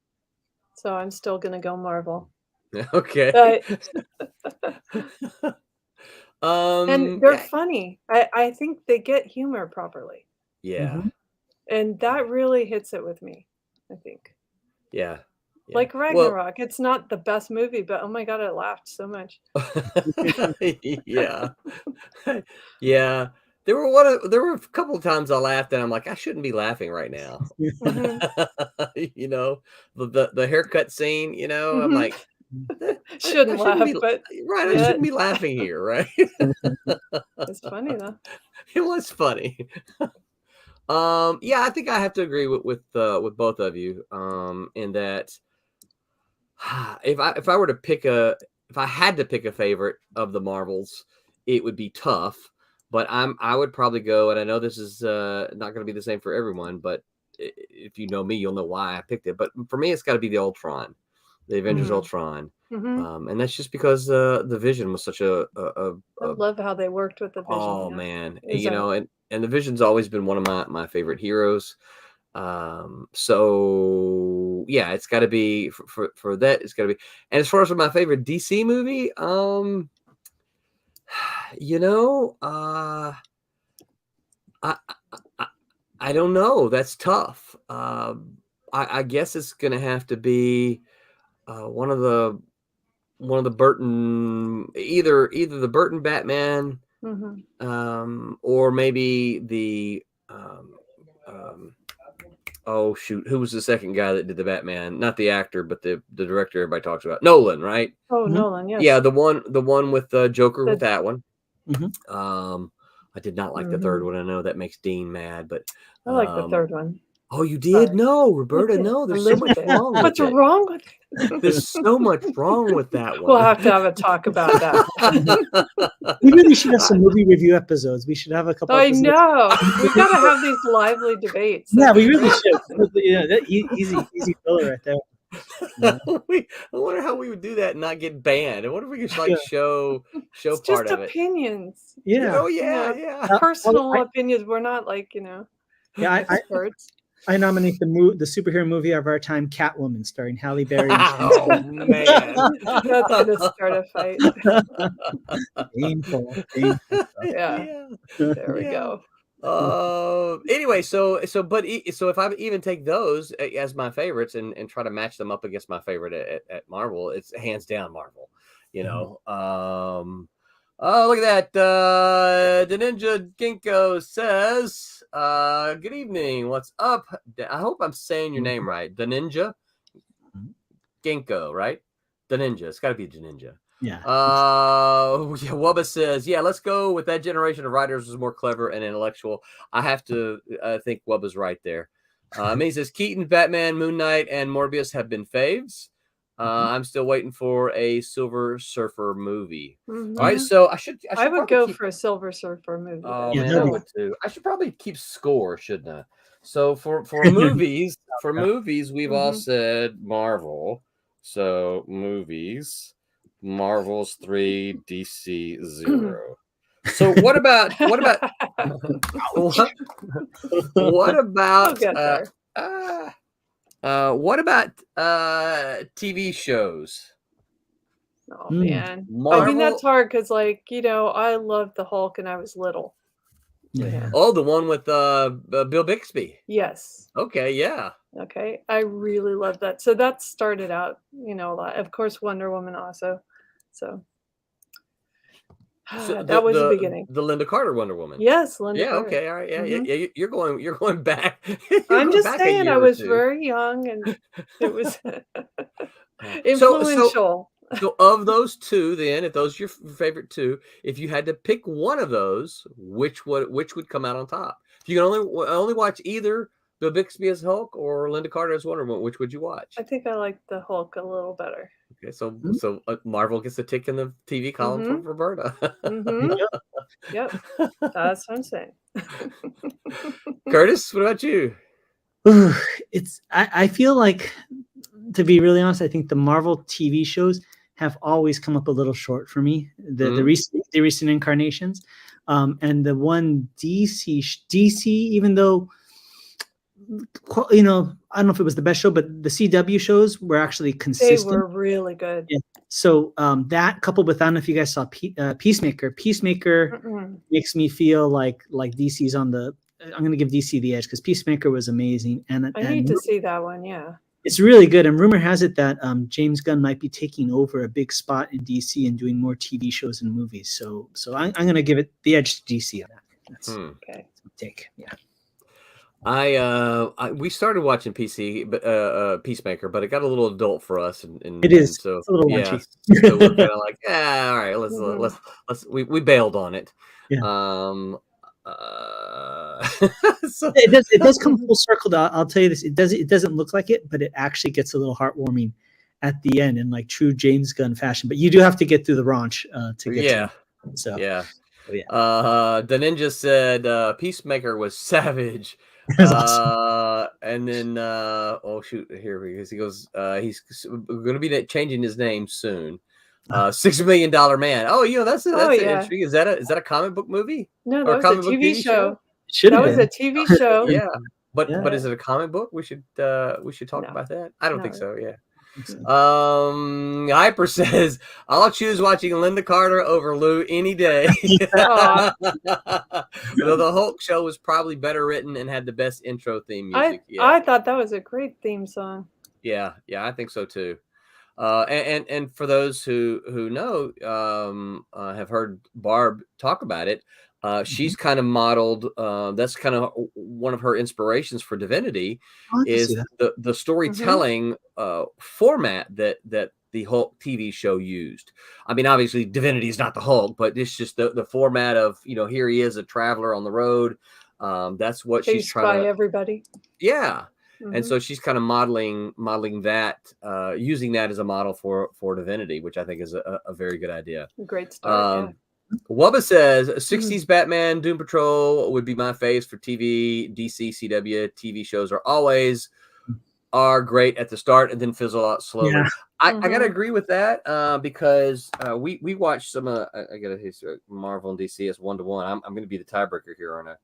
So I'm still gonna go Marvel. Okay. And they're funny. I think they get humor properly. Yeah. And that really hits it with me, I think. Yeah. Like Ragnarok, it's not the best movie, but oh my God, I laughed so much. Yeah. Yeah. There were a couple of times I laughed and I'm like, I shouldn't be laughing right now. The haircut scene, I'm like, shouldn't laugh, but right, I shouldn't be laughing here, right? It's funny though. It was funny. Yeah, I think I have to agree with both of you. In that if I were to if I had to pick a favorite of the Marvels, it would be tough. But I would probably go, and I know this is not going to be the same for everyone, but if you know me, you'll know why I picked it. But for me, it's got to be the Avengers Ultron. And that's just because the Vision was such a I love how they worked with the Vision. Oh man, and the Vision's always been one of my favorite heroes. So yeah, it's got to be for that. It's got to be. And as far as my favorite DC movie, I don't know. That's tough. I guess it's gonna have to be one of the Burton, either the Burton Batman, or maybe the oh shoot, who was the second guy that did the Batman? Not the actor, but the director everybody talks about. Nolan, right? Oh, Nolan, yes. Yeah, the one with Joker with that one. I did not like the third one. I know that makes Dean mad, but I like the third one. Oh, you did? No, Roberta, no. There's so much wrong with it. What's wrong with it? There's so much wrong with that one. We'll have to have a talk about that. We really should have some movie review episodes. We should have a couple. I know. We've got to have these lively debates. Yeah, we really should. That easy filler right there. I wonder how we would do that and not get banned. I wonder if we could show it's part just of it. Opinions. Yeah. Oh yeah. Personal opinions. We're not like Yeah, experts. I nominate the superhero movie of our time, Catwoman, starring Halle Berry. Oh man, that's gonna start a fight. Painful. Yeah. There we go. Anyway, so if I even take those as my favorites and try to match them up against my favorite at Marvel, it's hands down Marvel. Oh, look at that. The Ninja Ginkgo says, good evening. What's up? I hope I'm saying your name right. The Ninja Ginkgo, right? The Ninja. It's got to be the Ninja. Yeah. Wubba says, yeah, let's go with that generation of writers was more clever and intellectual. I have to think Wubba's right there. He says, Keaton, Batman, Moon Knight, and Morbius have been faves. I'm still waiting for a Silver Surfer movie. All right, so I would go for a Silver Surfer movie. Oh man, I would too. I should probably keep score, shouldn't I? So for movies, we've all said Marvel. So movies, Marvel's 3, DC 0. So what about what about TV shows? Oh man, Marvel? I mean that's hard because I loved the Hulk and I was little. Yeah. Oh, the one with Bill Bixby. Yes. Okay. Yeah. Okay, I really love that. So that started out, a lot. Of course, Wonder Woman also. So So That was the beginning. the Linda Carter Wonder Woman. Yes, Linda Yeah. Carter. Okay. All right. Yeah. Mhm. Yeah. You're going back. You're I'm going just back a saying, I year or was two. very young, and it was So influential. so of those two, then, if those are your favorite two, if you had to pick one of those, which would come out on top? If you can only watch either Bill Bixby as Hulk or Linda Carter as Wonder Woman, which would you watch? I think I like the Hulk a little better. Okay, so Mhm. Marvel gets a tick in the TV column for Mhm. Roberta. Mhm. Yep. That's what I'm saying. Curtis, what about you? Ooh, I feel like, to be really honest, I think the Marvel TV shows have always come up a little short for me. The Mhm. recent incarnations, and the one DC, even though, I don't know if it was the best show, but the CW shows were actually They consistent. were really good. Yeah. So that, coupled with, I don't know if you guys saw Peacemaker. Peacemaker Mm-mm. makes me feel like DC's on the. I'm going to give DC the edge because Peacemaker was amazing, and I need to see that one. Yeah. it's really good. And rumor has it that James Gunn might be taking over a big spot in DC and doing more TV shows and movies. So I'm going to give it the edge to DC on that. That's Okay. my take. Yeah. We started watching Peacemaker, but it got a little adult for us, and It is. so It's a little yeah, raunchy. so we're kind of like, all right, Mhm. we bailed on it. Yeah. So It does come full circle. I'll tell you this. It doesn't look like it, but it actually gets a little heartwarming at the end in like true James Gunn fashion. But you do have to get through the raunch to get to yeah, it. So yeah. yeah. The ninja said Peacemaker was savage. That's awesome. And then oh shoot, here he goes. He's going to be changing his name soon. $6 Million Man. Oh, that's Oh, yeah. interesting. Is that a comic book movie No, or that was a comic book TV TV show. It should That have was been. a TV show. Yeah, but Yeah. is it a comic book? We should talk No. about that. I don't think No. so. Yeah. So, Hyper says, I'll choose watching Linda Carter over Lou any day. Aw. Though the Hulk show was probably better written and had the best intro theme music. I thought that was a great theme song. Yeah, I think so too. And for those who know, have heard Barb talk about it, she's kind of modeled. That's kind of one of her inspirations for Divinity, I'll have to see is that. the storytelling format that the Hulk TV show used. I mean, obviously Divinity is not the Hulk, but it's just the format of, here he is, a traveler on the road. That's what she's Chased trying by to. everybody. Yeah. And Mhm. so she's kind of modeling that, using that as a model for Divinity, which I think is a very good idea. Great start. Wubba says 60s Batman, Doom Patrol would be my faves for TV. DC, CW TV shows are great at the start and then fizzle out slowly. Yeah. I gotta agree with that, because we watched some. I gotta Marvel and DC as 1-to-1. I'm gonna be the tiebreaker here, aren't I?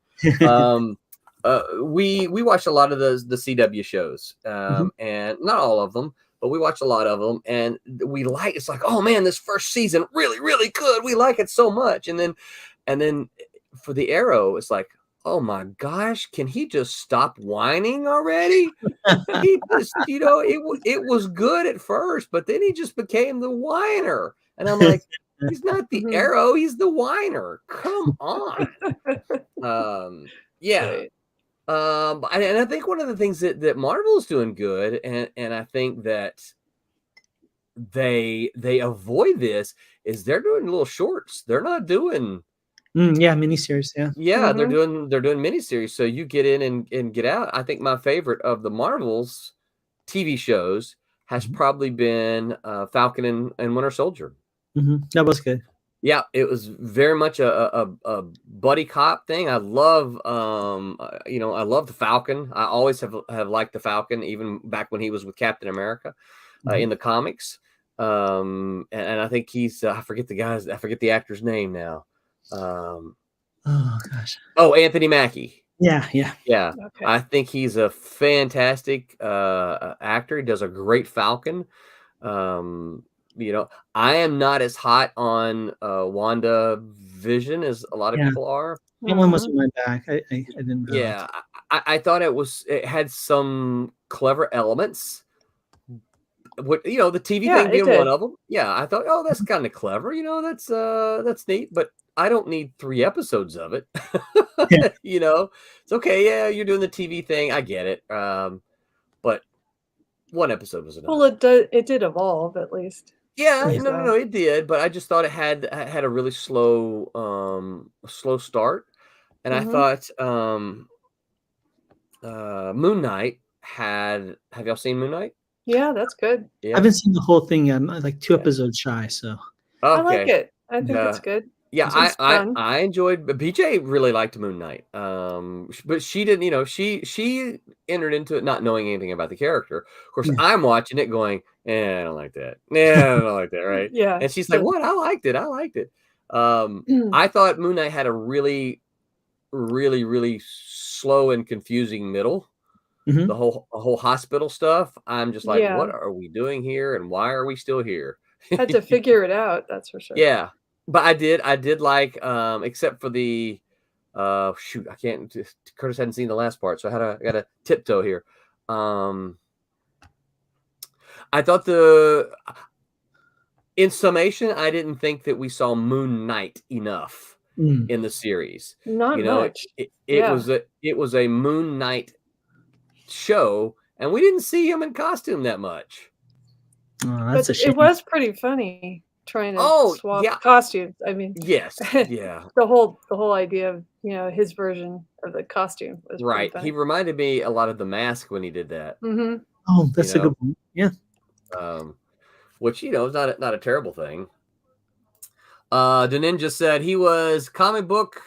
We watched a lot of the CW shows, and not all of them, but we watched a lot of them, and it's like, oh man, this first season really, really good. We like it so much, and then for the Arrow, it's like, oh my gosh, can he just stop whining already? He just, it was good at first, but then he just became the whiner, and I'm like, he's not the Arrow, he's the whiner. Come on. Yeah. Right. And I think one of the things that Marvel's doing good, and I think that they avoid this, is they're doing little shorts. They're not doing Miniseries. Yeah. they're doing miniseries. So you get in and get out. I think my favorite of the Marvel's TV shows has probably been Falcon and Winter Soldier. That was good. Yeah, it was very much a buddy cop thing. I love I love the Falcon. I always have liked the Falcon, even back when he was with Captain America in the comics. And I think he's I forget the actor's name now. Oh gosh. Oh, Anthony Mackie. Yeah. Okay. I think he's a fantastic actor. He does a great Falcon. I am not as hot on WandaVision as a lot of people are. That one was in my back. I didn't really like it. I thought it had some clever elements, what the TV Yeah, thing it being did. one of them. Yeah, I thought, oh, that's kind of clever. That's neat. But I don't need 3 episodes of it. Yeah. It's okay. Yeah, you're doing the TV thing. I get it. But 1 episode was enough. Well, it did evolve at least. Yeah, Yeah. no, it did. But I just thought it had a really slow start, and I Mhm. thought Moon Knight had. Have y'all seen Moon Knight? Yeah, that's good. I Yeah. haven't seen the whole thing yet. I'm like 2 Yeah. episodes shy, so. I like Okay. it. I think it's good. Yeah, It's fun. I enjoyed. BJ really liked Moon Knight. But she didn't. She entered into it not knowing anything about the character. Of course, Yeah. I'm watching it going, I don't like that. Yeah, I don't like that. Right? Yeah. And she's like, "What? I liked it. I liked it." I thought Moon Knight had a really, really, really slow and confusing middle. Mhm. The whole hospital stuff. I'm just like, Yeah. what are we doing here, and why are we still here? Had to figure it out, that's for sure. Yeah, but I did like, except for the, shoot, I can't. Curtis hadn't seen the last part, so I gotta tiptoe here. I thought in summation, I didn't think that we saw Moon Knight enough Mm. in the series. Not much. It was a Moon Knight show, and we didn't see him in costume that much. Oh, that's a But shame. it was pretty funny trying to swap yeah. costumes. I mean, Yes, yeah, the whole idea of his version of the costume was right. Pretty He funny. reminded me a lot of The Mask when he did that. Mm-hmm. Oh, that's You a good one. Yeah. Which is not a terrible thing. The Ninja said he was comic book.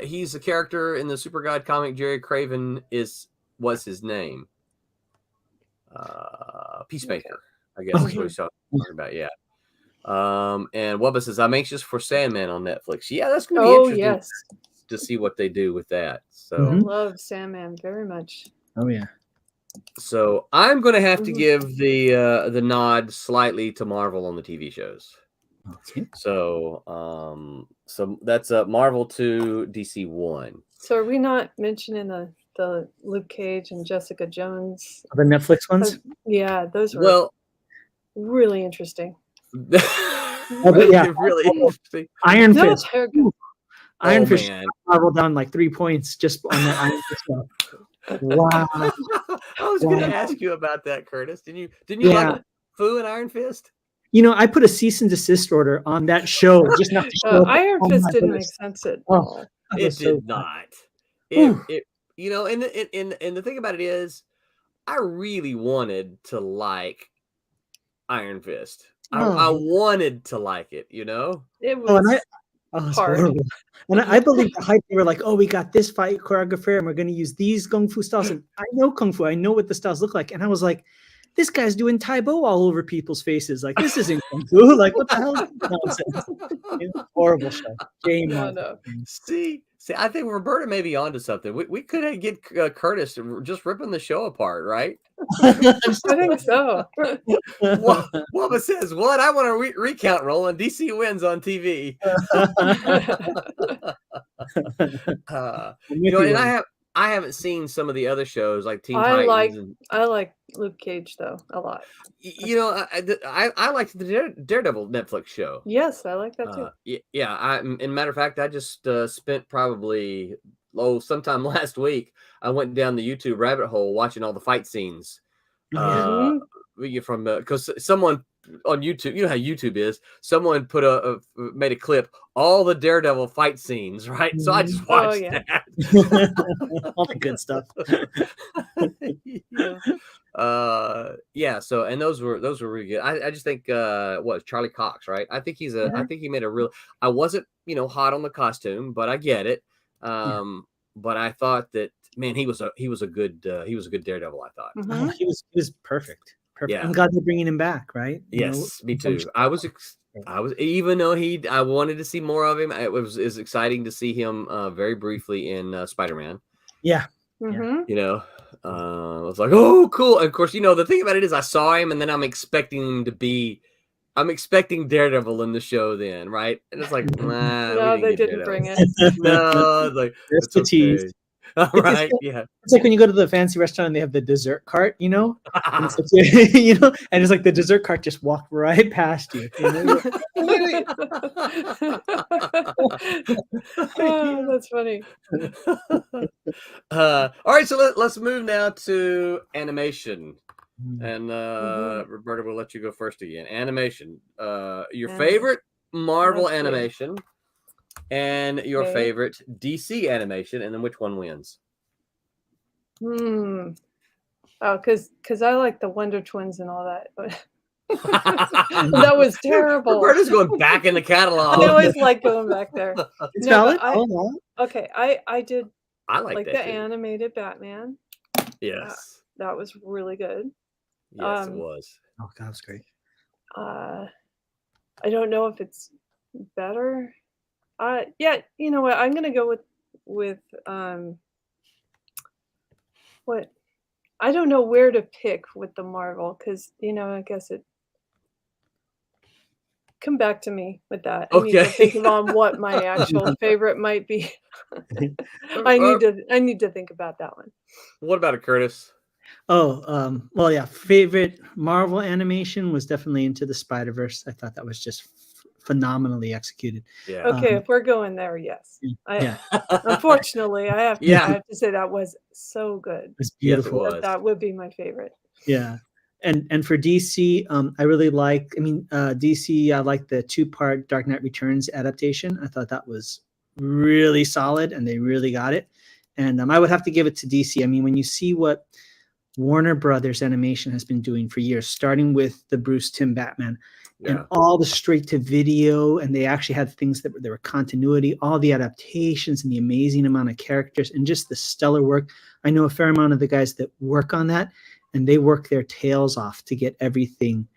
He's a character in the Super God comic. Jerry Craven was his name. Peacemaker, I guess is what he's talking about. Yeah. And Wubba says, I'm anxious for Sandman on Netflix. Yeah, that's going to be interesting Yes. to see what they do with that. So, Mhm. Love Sandman very much. Oh yeah. so I'm going to have to Mhm. give the nod slightly to Marvel on the TV shows. Okay. So, so that's Marvel 2, DC 1. So are we not mentioning the Luke Cage and Jessica Jones? The Netflix ones. Yeah, those were Well, really interesting. yeah. really interesting. Iron No, Fist. they're good. Iron Oh, Fist. man. Marvel down like 3 points just on that Iron Fist stuff. Wow. I was going to Wow. ask you about that, Curtis. Didn't you Yeah. like Fu and Iron Fist? I put a cease and desist order on that show just not to show. Iron Oh Fist my didn't goodness. make sense at Oh. all. That It was so did bad. not. Whew. And the thing about it is, I really wanted to like Iron Fist. I Oh. wanted to like it, It Oh, was and it's hard. horrible. And I believe the hype. They were like, "Oh, we got this fight choreographer, and we're going to use these kung fu styles." And I know kung fu. I know what the styles look like. And I was like, "This guy's doing Taibo all over people's faces. Like, this isn't kung fu. Like, what the hell is this nonsense?" It was a horrible show. Shame No, on no. See, I think Roberta may be onto something. We could get Curtis just ripping the show apart, right? I think so. Wubba says, "What? I want a recount roll, and DC wins on TV." And I haven't seen some of the other shows like Teen Titans. I like Luke Cage though a lot. I liked the Daredevil Netflix show. Yes, I like that too. Yeah. In matter of fact, I just spent probably sometime last week. I went down the YouTube rabbit hole watching all the fight scenes. Mhm. From because someone on YouTube, you know how YouTube is. Someone made a clip, all the Daredevil fight scenes, right? So I just watched that. All the good stuff. Yeah. So and those were really good. I just think Charlie Cox, right? I think I think he made a real. I wasn't hot on the costume, but I get it. But I thought that, man, he was a good Daredevil. I thought. Mhm. He was perfect. Perfect. Yeah. I'm glad they're bringing him back, right? Yes, me too. I was even though I wanted to see more of him. It was exciting to see him very briefly in Spider-Man. Yeah. Mhm. I was like, oh, cool. And of course, the thing about it is I saw him and then I'm expecting Daredevil in the show then, right? And it's like, nah, No, we they get didn't Daredevil. bring it. No, it's like Just it's the tease. okay. All It's right. just Yeah. it's like when you go to the fancy restaurant and they have the dessert cart, you know? And it's like, you know, and it's like the dessert cart just walked right past you. You know? Wait, Oh, that's funny. All right, so let's move now to animation. Mm. And Mhm. Roberta, we'll let you go first again. Animation. Your Animation. favorite Marvel Let's see. animation and your Okay. favorite DC animation, and then which one wins? Oh, because I like the Wonder Twins and all that, but that was terrible. Roberta's going back in the I catalog. always like going back there. It's No, valid. but All valid. okay, I did I like like that the too. animated Batman. Yes. That was really good. Yes, it was. Oh, God, that's great. I don't know if it's better. Yeah, you know what? I'm gonna go with what I don't know where to pick with the Marvel because I guess it come back to me with that. I need to Okay. think about what my actual favorite might be. I need to think about that one. What about it, Curtis? Oh, well, yeah. Favorite Marvel animation was definitely Into the Spider-Verse. I thought that was just phenomenally executed. Yeah. Okay, if we're going there, yes. Yeah, Unfortunately, I have Yeah. to say that was so good. it's Yes, it beautiful. was. That would be my favorite. Yeah. And for DC, I really like. I mean, DC. I like the 2-part Dark Knight Returns adaptation. I thought that was really solid, and they really got it. And I would have to give it to DC. I mean, when you see what Warner Brothers Animation has been doing for years, starting with the Bruce Timm Batman, and Yeah. all the straight to video, and they actually had things that there were continuity, all the adaptations, and the amazing amount of characters, and just the stellar work. I know a fair amount of the guys that work on that, and they work their tails off to get everything,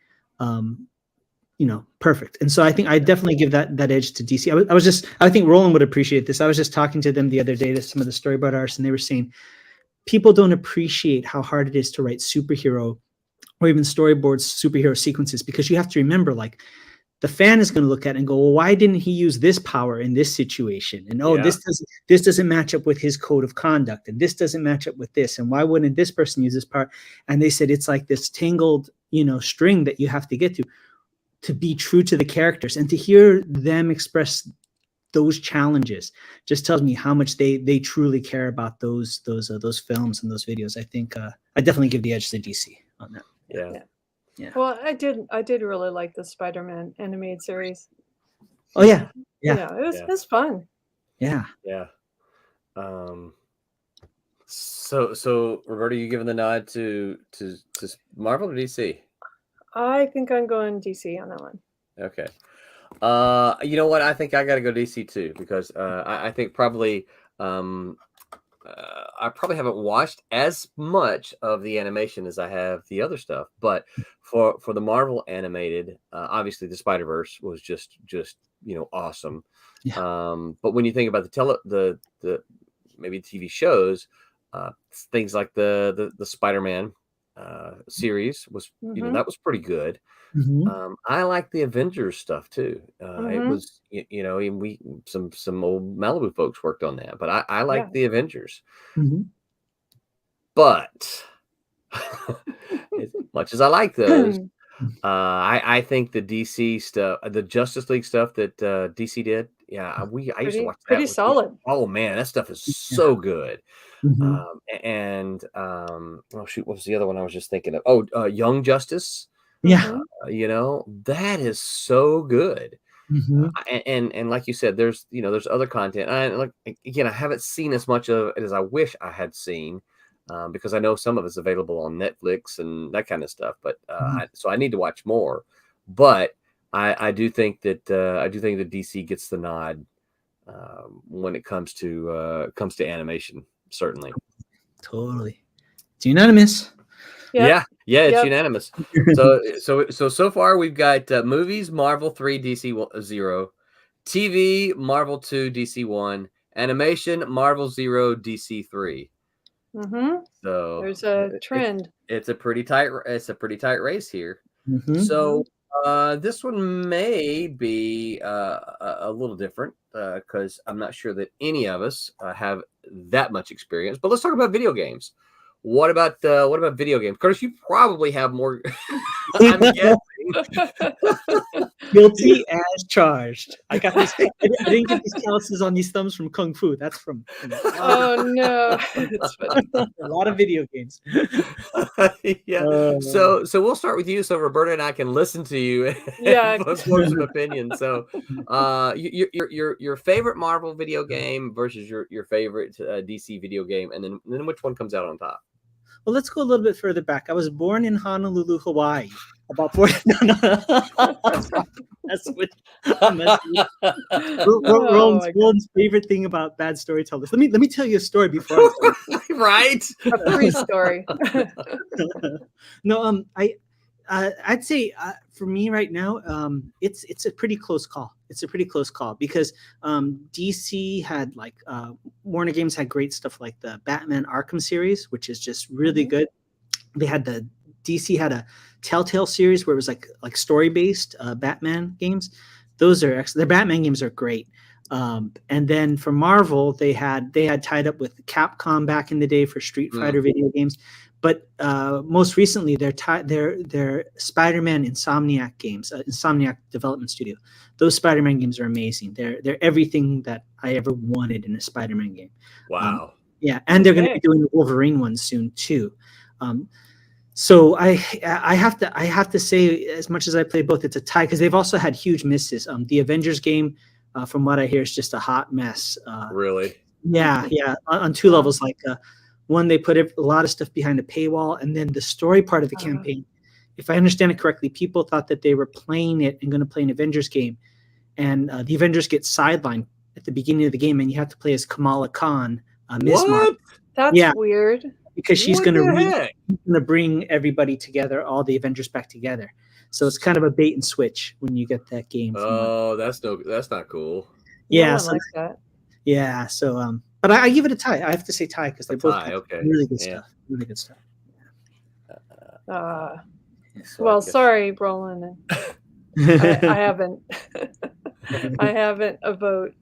perfect. And so I think I definitely give that edge to DC. I think Roland would appreciate this. I was just talking to them the other day, to some of the storyboard artists, and they were saying people don't appreciate how hard it is to write superhero or even storyboards superhero sequences, because you have to remember, like, the fan is going to look at it and go, well, why didn't he use this power in this situation? And this doesn't match up with his code of conduct, and this doesn't match up with this, and why wouldn't this person use this power? And they said it's like this tangled, string that you have to get to be true to the characters, and to hear them express those challenges just tells me how much they truly care about those films and those videos. I think I definitely give the edge to DC on that. Yeah. Yeah. Well, I did really like the Spider-Man animated series. Oh yeah. Yeah. It was fun. Yeah. Yeah. So Roberta, you giving the nod to Marvel or DC? I think I'm going DC on that one. Okay. You know what? I think I got to go DC too, because I think probably I probably haven't watched as much of the animation as I have the other stuff, but for the Marvel animated, obviously the Spider-Verse was just awesome. Yeah. But when you think about the maybe TV shows, things like the Spider-Man series was that was pretty good. Mm-hmm. I like the Avengers stuff too. It Mhm. was, and some old Malibu folks worked on that, but I like Yeah. the Avengers. Mm-hmm. But as much as I like those, I think the DC stuff, the Justice League stuff that DC did, I used to watch that. Pretty solid. Oh man, that stuff is so good. Mm-hmm. Oh shoot, what was the other one I was just thinking of? Oh, Young Justice. Yeah. That is so good. Mm-hmm. And like you said, there's other content. I haven't seen as much of it as I wish I had seen, because I know some of it's available on Netflix and that kind of stuff. But so I need to watch more. But I do think that DC gets the nod when it comes to animation. Certainly. Totally. It's unanimous. Yep. Yeah, it's Yep. unanimous. So far we've got movies Marvel 3, DC 0, TV Marvel 2, DC 1, animation Marvel 0, DC 3. Mhm. So There's a trend. It's a pretty tight race here. Mm-hmm. So this one may be a little different, because I'm not sure that any of us have that much experience. But let's talk about video games. What about video games? Curtis, you probably have more. I'm guessing. Guilty as charged. I got this. I didn't get these calluses on these thumbs from Kung Fu. That's from Oh no, it's funny. a lot of video games. Yeah. So we'll start with you, so Roberta and I can listen to you. Yeah. And form some opinion. So, your favorite Marvel video game versus your favorite DC video game, and then which one comes out on top? Well, let's go a little bit further back. I was born in Honolulu, Hawaii. About 40. No. That's what. Roland's favorite thing about bad storytellers. Let me tell you a story before. Right. A free story. No, I'd say for me right now, it's a pretty close call. It's a pretty close call because DC had like Warner Games had great stuff like the Batman Arkham series, which is just really good. They had DC had a Telltale series where it was like story based Batman games. Those are excellent. Their Batman games are great. And then for Marvel, they had tied up with Capcom back in the day for Street Fighter video games. But most recently, they're Spider-Man Insomniac games, Insomniac Development Studio. Those Spider-Man games are amazing. They're everything that I ever wanted in a Spider-Man game. Wow. Yeah, and they're going to be doing the Wolverine one soon too. So I have to say, as much as I played both, it's a tie because they've also had huge misses. The Avengers game, from what I hear, is just a hot mess. Really? Yeah, on two levels. Like one, they put a lot of stuff behind a paywall, and then the story part of the campaign. If I understand it correctly, people thought that they were playing it and going to play an Avengers game, and the Avengers get sidelined at the beginning of the game, and you have to play as Kamala Khan, Ms. Marvel. That's weird. Because she's going to bring everybody together, all the Avengers back together. So it's kind of a bait and switch when you get that game. Oh, that's not cool. Yeah, I like that. Yeah, so but I give it a tie. I have to say tie because they're both really good stuff. Really good stuff. Well, sorry, Roland. I haven't. I haven't a vote.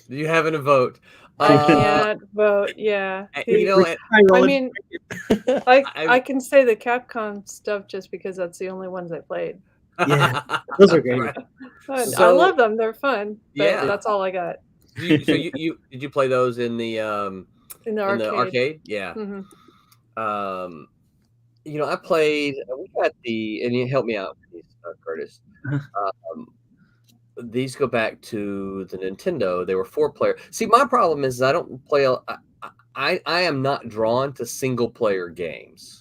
You haven't a vote. I can't vote. Yeah. You know, I mean, I can say the Capcom stuff just because that's the only ones I played. Yeah, those are great. I love them. They're fun. But that's all I got. Did you play those in the arcade? Yeah. Mm-hmm. You know, I played. We got and you help me out, please, Curtis. These go back to the Nintendo. They were 4-player. See, my problem is I don't play. I am not drawn to single player games,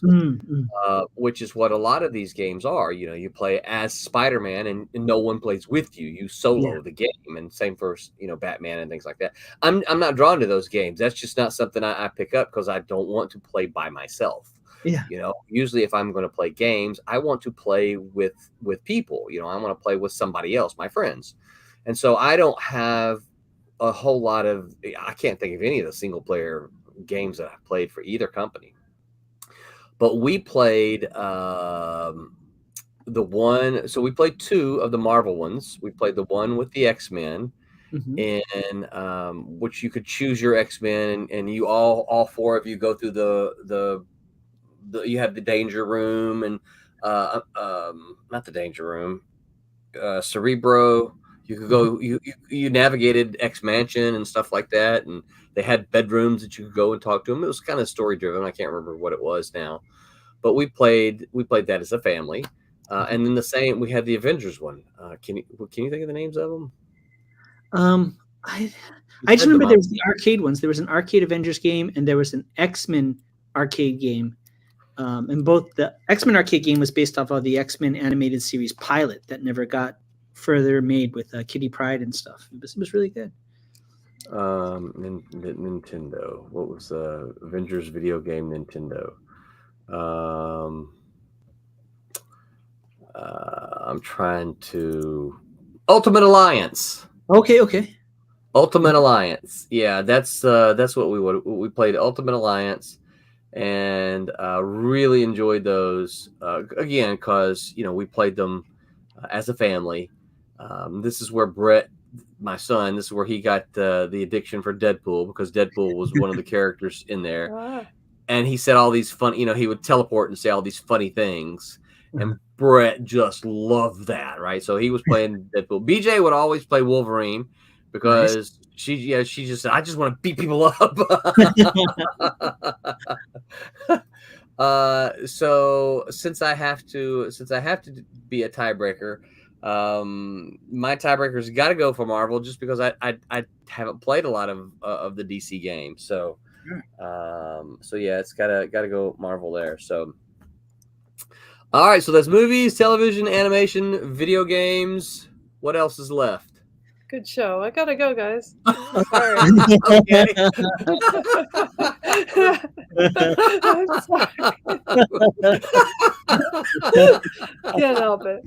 which is what a lot of these games are. You know, you play as Spider-Man and no one plays with you. You solo the game, and same for Batman and things like that. I'm not drawn to those games. That's just not something I pick up because I don't want to play by myself. Yeah. You know, usually if I'm going to play games, I want to play with people. You know, I want to play with somebody else, my friends. And so I don't have a whole lot of, I can't think of any of the single player games that I've played for either company. But we played the one, so we played 2 of the Marvel ones. We played the one with the X-Men. And which you could choose your X-Men, and you all 4 of you go through the you have the danger room and not the danger room, Cerebro. You could go, you navigated X Mansion and stuff like that, and they had bedrooms that you could go and talk to them. It was kind of story driven. I can't remember what it was now, but we played that as a family. And then we had the Avengers one. Can you think of the names of them? I just remember there was the arcade ones. There was an arcade Avengers game, and there was an X-Men arcade game. And both the X-Men arcade game was based off of the X-Men animated series pilot that never got further made with Kitty Pryde and stuff. It was really good. Nintendo. What was the Avengers video game Nintendo? I'm trying to Ultimate Alliance. Okay. Ultimate Alliance. Yeah, that's what we played. Ultimate Alliance. And really enjoyed those again because we played them as a family. This is where Brett my son, this is where he got the addiction for Deadpool, because Deadpool was one of the characters in there. Ah, And he said all these funny, he would teleport and say all these funny things. And Brett just loved that, right? So he was playing Deadpool. BJ would always play Wolverine because she just said, I just want to beat people up. So since I have to be a tiebreaker, my tiebreaker's got to go for Marvel, just because I haven't played a lot of the DC games. So so yeah, it's gotta go Marvel there. So all right, so that's movies, television, animation, video games. What else is left? good show. I gotta go, guys. Okay. I'm sorry. Can't help it.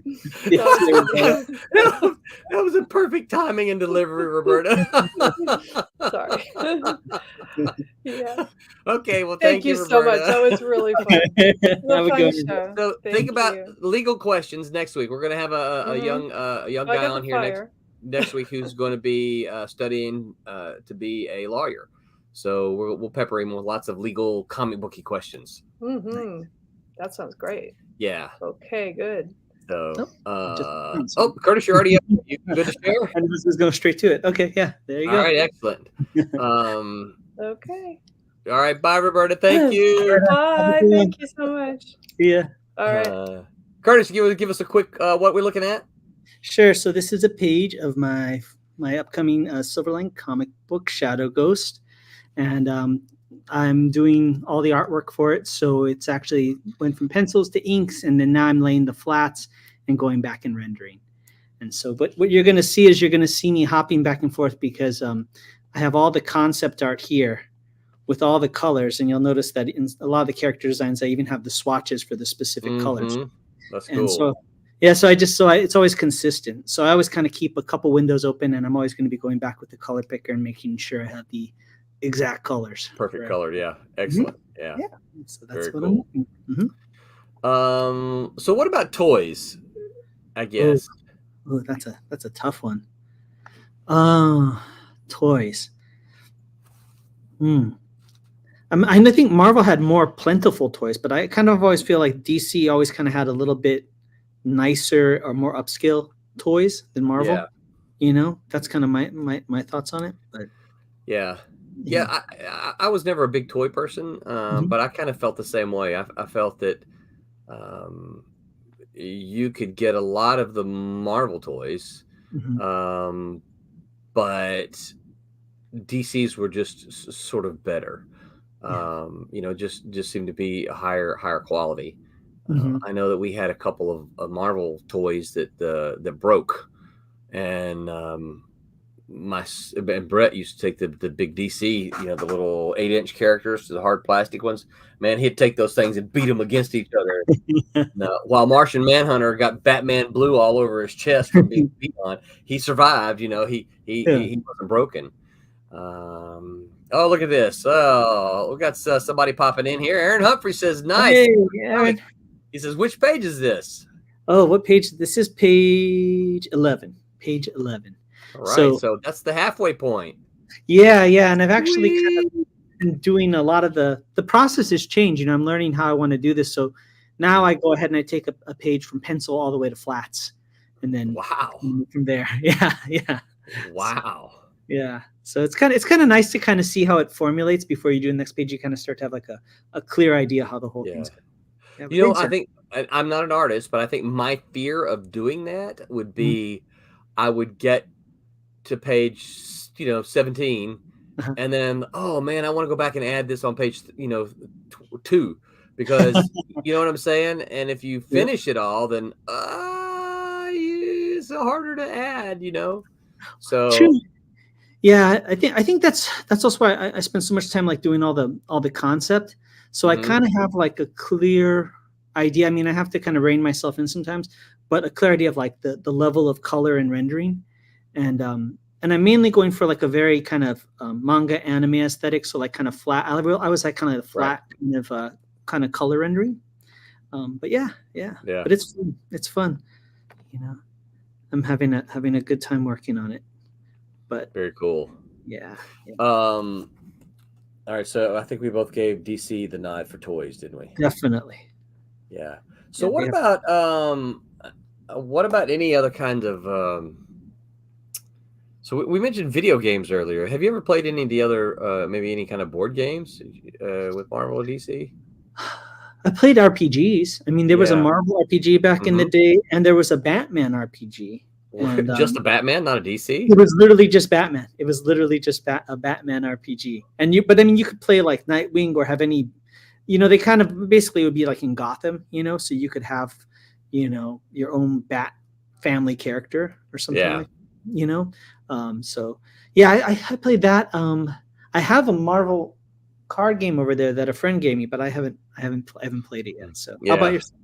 That was a perfect timing and delivery, Roberta. Sorry. Yeah. Okay, well, Thank you so much. Roberta. That was really fun. Have a Fun good show. So Thank think about you. legal questions next week. We're going to have a young I guy got on the here fire. next week who's going to be studying to be a lawyer. So we'll pepper him with lots of legal comic booky questions. Mm-hmm. That sounds great. Yeah. Okay, good. So, Just- Curtis, you're already up. You good to share? And this is going straight to it. Okay, yeah, there you All go. right, excellent. Okay. All right, bye, Roberta. Thank you. Bye. good one. Thank you so much. See ya. All right. Curtis, give us a quick what we're looking at. Sure. So this is a page of my upcoming Silverline comic book, Shadow Ghost, and I'm doing all the artwork for it. So it's actually went from pencils to inks, and then now I'm laying the flats and going back and rendering. And so, but what you're going to see is you're going to see me hopping back and forth, because I have all the concept art here with all the colors, and you'll notice that in a lot of the character designs, I even have the swatches for the specific colors. That's And cool. so, yeah, so it's always consistent. So I always kind of keep a couple windows open, and I'm always going to be going back with the color picker and making sure I have the exact colors. Perfect color. Yeah. Excellent. Yeah. Yeah. So that's Very what cool. I'm looking. So what about toys? I guess. Oh, that's a tough one. Toys. I think Marvel had more plentiful toys, but I kind of always feel like DC always kind of had a little bit nicer or more upscale toys than Marvel. Yeah. You know, that's kind of my thoughts on it. But Yeah. I was never a big toy person, but I kind of felt the same way. I felt that you could get a lot of the Marvel toys, but DC's were just sort of better. Just seemed to be a higher quality. I know that we had a couple of Marvel toys that broke, and Brett used to take the big DC, the little 8-inch characters, the hard plastic ones. Man, he'd take those things and beat them against each other. While Martian Manhunter got Batman blue all over his chest from being beat on, he survived. He wasn't broken. Oh, look at this. Oh, we got somebody popping in here. Aaron Humphrey says, nice. Hey, Aaron. He says, which page is this? Oh, what page? This is page 11. Page 11. All right, so that's the halfway point. Yeah, and I've actually kind of been doing a lot of the process has changed. I'm learning how I want to do this. So now I go ahead and I take a page from pencil all the way to flats, and then from there. Yeah. Wow. Yeah. So it's kind of nice to kind of see how it formulates before you do the next page. You kind of start to have like a clear idea how the whole thing's going. Yeah, I think I'm not an artist, but I think my fear of doing that would be I would get to page 17 and then, oh man, I want to go back and add this on page 2, because you know what I'm saying. And if you finish it all, then it's harder to add. So true. Yeah, I think that's also why I spend so much time like doing all the concept. So I kind of have like a clear idea. I mean, I have to kind of rein myself in sometimes, but a clear idea of like the level of color and rendering. And I'm mainly going for like a very kind of manga anime aesthetic. So like kind of flat. I was like kind of flat kind of color rendering. But yeah. But it's fun. I'm having a good time working on it. But Very cool. yeah. All right, so I think we both gave DC the nod for toys, didn't we? Definitely. Yeah. So Yeah, what about any other kind of so we mentioned video games earlier. Have you ever played any of the other maybe any kind of board games with Marvel or DC? I played RPGs. I mean, there was a Yeah. Marvel RPG back in the day, and there was a Batman RPG. And Just a Batman, not a DC? it was literally just Batman. It was literally just a Batman RPG. But I mean, you could play like Nightwing or have any, they kind of basically would be like in Gotham, so you could have, your own Bat family character or something Yeah. like, so yeah, I played that. I have a Marvel card game over there that a friend gave me, but I haven't played it yet. So how about yourself?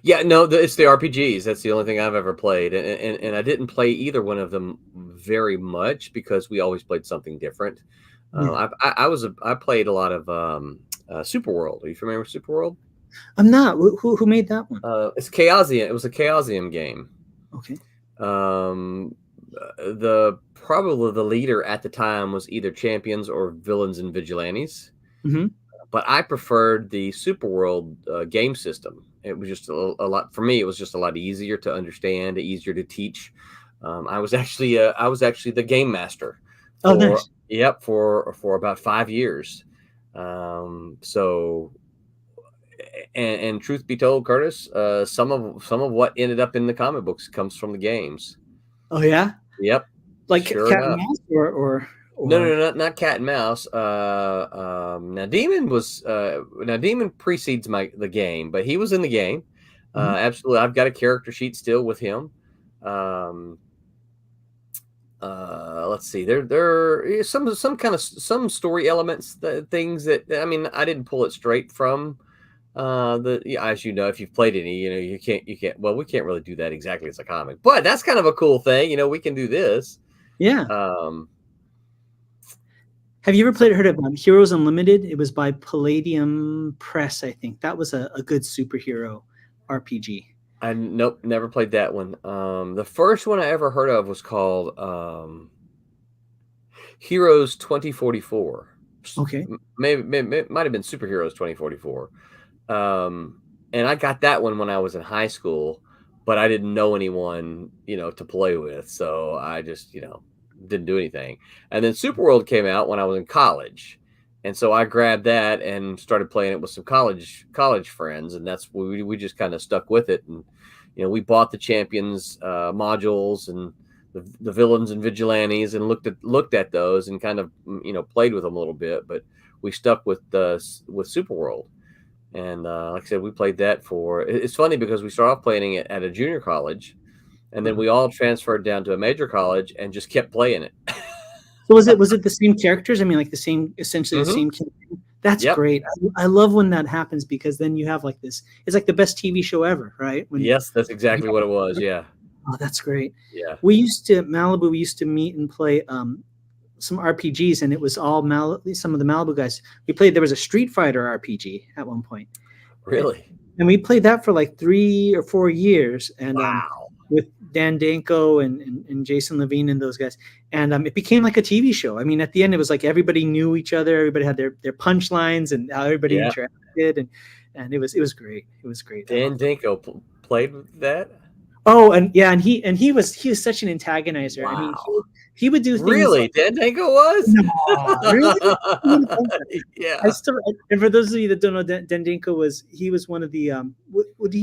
Yeah, no, it's the RPGs. That's the only thing I've ever played, and I didn't play either one of them very much because we always played something different. I played a lot of Super World. Are you familiar with Super World? I'm not. Who made that one? It's Chaosium. It was a Chaosium game. Okay. Probably the leader at the time was either Champions or Villains and Vigilantes. Mm-hmm. But I preferred the Super World game system. It was just a lot for me. It was just a lot easier to understand, easier to teach. I was actually the game master. Nice. Yep, for about 5 years. So, and truth be told, Curtis, some of what ended up in the comic books comes from the games. Oh yeah. Yep. Like Sure Cat enough. and Mouse or No, not Cat and Mouse. Now Demon precedes the game, but he was in the game. Absolutely, I've got a character sheet still with him. Let's see. There is some story elements, things that I mean, I didn't pull it straight from as you know, if you've played any, you can't. Well, we can't really do that exactly as a comic, but that's kind of a cool thing. We can do this. Yeah. Have you ever heard of Heroes Unlimited? It was by Palladium Press, I think. That was a good superhero RPG. Nope, never played that one. The first one I ever heard of was called Heroes 2044. Okay. Maybe it might have been Superheroes 2044. And I got that one when I was in high school, but I didn't know anyone, to play with. So I just, didn't do anything. And then Super World came out when I was in college. And so I grabbed that and started playing it with some college friends. And that's we just kind of stuck with it. And, we bought the Champions modules and the Villains and Vigilantes and looked at those and kind of, played with them a little bit. But we stuck with Super World. And like I said, we played that it's funny because we started off playing it at a junior college, and then we all transferred down to a major college and just kept playing it. So was it the same characters? I mean, like essentially the same campaign? That's great. I love when that happens because then you have like this. It's like the best TV show ever, right? Yes, that's exactly what it was. Yeah. Oh, that's great. Yeah. We used to meet and play some RPGs, and it was all some of the Malibu guys. There was a Street Fighter RPG at one point. Really? And we played that for like 3 or 4 years. And wow. With Dan Danko and Jason Levine and those guys. And it became like a TV show. I mean, at the end, it was like everybody knew each other. Everybody had their punchlines and how everybody interacted. And it was great. It was great. Dan Danko played with that? Oh, and he was such an antagonizer. Wow. I mean, he would do things. Really, Dan Danko was? No, really? Yeah. And for those of you that don't know, Dan Danko was one of the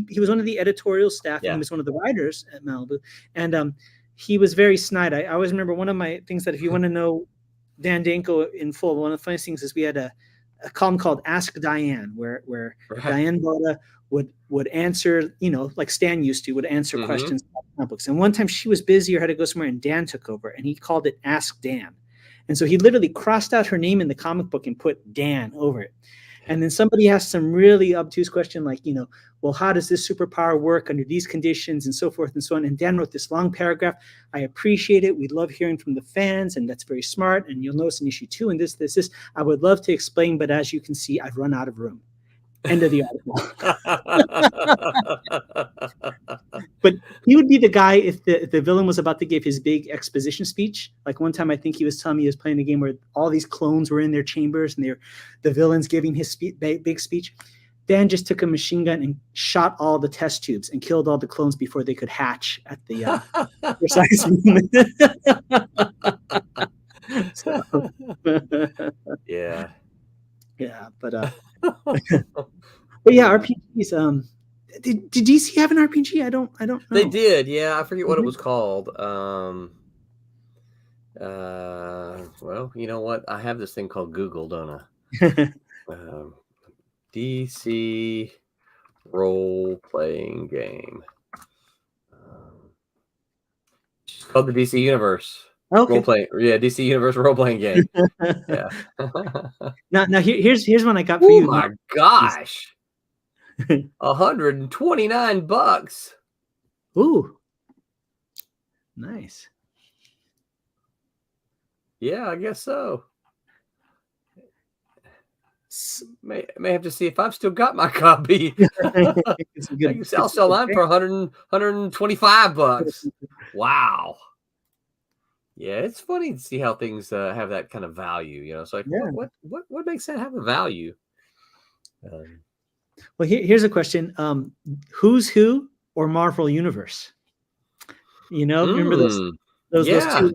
he was one of the editorial staff. And he was one of the writers at Malibu, and he was very snide. I always remember one of my things that if you want to know Dan Danko in full, one of the funniest things is we had a column called Ask Diane, where Diane Boda would answer, like Stan used to, would answer questions about comic books. And one time she was busy or had to go somewhere, and Dan took over, and he called it Ask Dan. And so he literally crossed out her name in the comic book and put Dan over it. And then somebody asked some really obtuse question like, well, how does this superpower work under these conditions and so forth and so on. And Dan wrote this long paragraph. I appreciate it. We love hearing from the fans, and that's very smart. And you'll notice in issue 2 and this. I would love to explain, but as you can see, I've run out of room. End of the article. But he would be the guy if the villain was about to give his big exposition speech. Like one time, I think he was telling me he was playing a game where all these clones were in their chambers and the villain's giving his big speech. Dan just took a machine gun and shot all the test tubes and killed all the clones before they could hatch at the precise moment. So, Yeah. yeah, but yeah, RPGs. Did DC have an RPG? I don't know. They did, yeah. I forget what it was Mhm. called. Well, you know what? I have this thing called Google, don't I? DC role-playing game. It's called the DC Universe. Okay. Role-playing, yeah, DC Universe role-playing game. Yeah. Now here's one I got for Oh you. my gosh. $129. Ooh, nice. Yeah, I guess so. May have to see if I've still got my copy. It's a good, I'll sell mine for $125. Wow. Yeah, it's funny to see how things have that kind of value. You know, it's like Yeah. what makes that have a value? Well, here's a question: Who's Who or Marvel Universe? You know, remember those yeah. two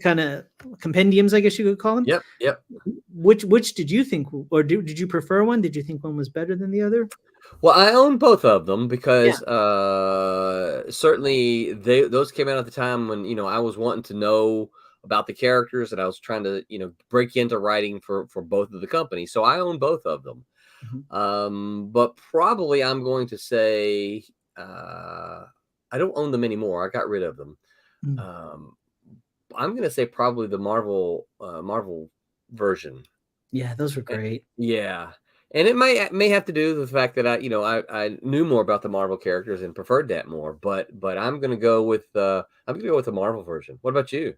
kind of compendiums, I guess you could call them. Yep. Which did you think, or did you prefer one? Did you think one was better than the other? Well, I own both of them because certainly those came out at the time when, you know, I was wanting to know about the characters and I was trying to, you know, break into writing for both of the companies. So I own both of them. Mhm. But probably I'm going to say I don't own them anymore. I got rid of them. I'm going to say probably the Marvel version. Yeah, those were great. Yeah. And it may have to do with the fact that I knew more about the Marvel characters and preferred that more, but I'm gonna go with the Marvel version. What about you?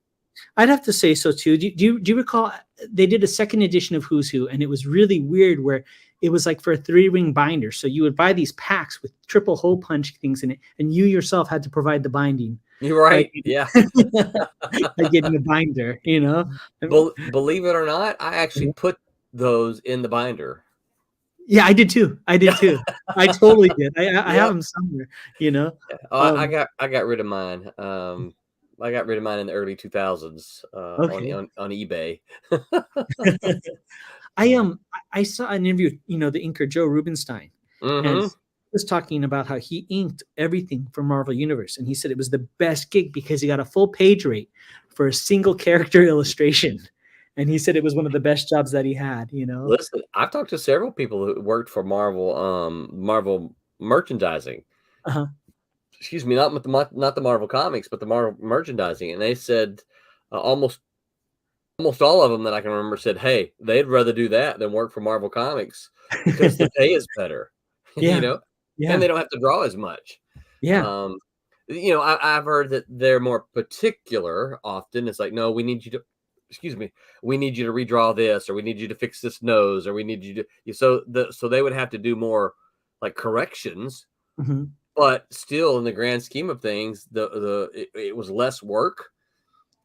I'd have to say so too. Do you recall they did a second edition of Who's Who, and it was really weird where it was like for a 3-ring binder. So you would buy these packs with triple hole punch things in it, and you yourself had to provide the binding. You're right. Yeah. Like getting a binder, you know. Believe it or not, I actually put those in the binder. Yeah, I did too. I totally did. I have them somewhere, you know. I got rid of mine. I got rid of mine in the early 2000s on eBay. I saw an interview, you know, the inker Joe Rubinstein, and he was talking about how he inked everything for Marvel Universe, and he said it was the best gig because he got a full page rate for a single character illustration. And he said it was one of the best jobs that he had, you know. Listen, I've talked to several people who worked for Marvel merchandising. Excuse me, not the Marvel comics, but the Marvel merchandising, and they said almost all of them that I can remember said, "Hey, they'd rather do that than work for Marvel Comics because the pay is better." Yeah. You know, and they don't have to draw as much. Yeah. You know, I've heard that they're more particular. Often, it's like, no, we need you to. Excuse me, we need you to redraw this, or we need you to fix this nose, or we need you to. So they would have to do more like corrections, but still, in the grand scheme of things, it was less work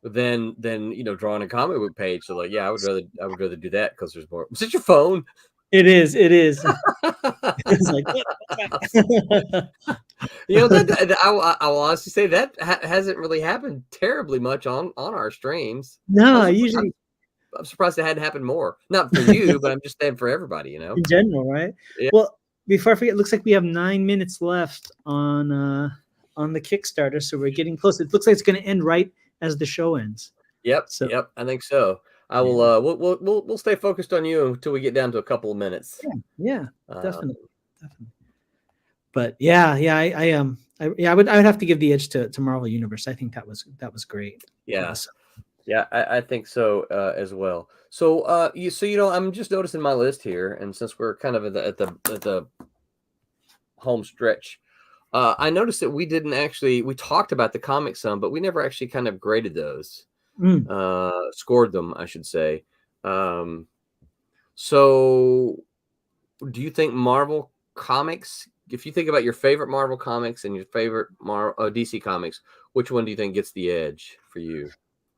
than you know, drawing a comic book page. So like, yeah, I would rather do that because there's more. Is it your phone? It is. It's like, you know, that I will honestly say that hasn't really happened terribly much on our streams. No, I'm surprised it hadn't happened more. Not for you, but I'm just saying for everybody, you know. In general, right? Yeah. Well, before I forget, it looks like we have 9 minutes left on the Kickstarter, so we're getting close. It looks like it's going to end right as the show ends. Yep. I think so. I will. We'll stay focused on you until we get down to a couple of minutes. Yeah, definitely. But I would have to give the edge to Marvel Universe. I think that was great. Yeah. Yeah, I think so as well. So you know, I'm just noticing my list here, and since we're kind of at the home stretch, I noticed that we talked about the comics some, but we never actually kind of graded those, scored them, I should say. So do you think Marvel comics, if you think about your favorite Marvel comics and your favorite DC comics, which one do you think gets the edge for you?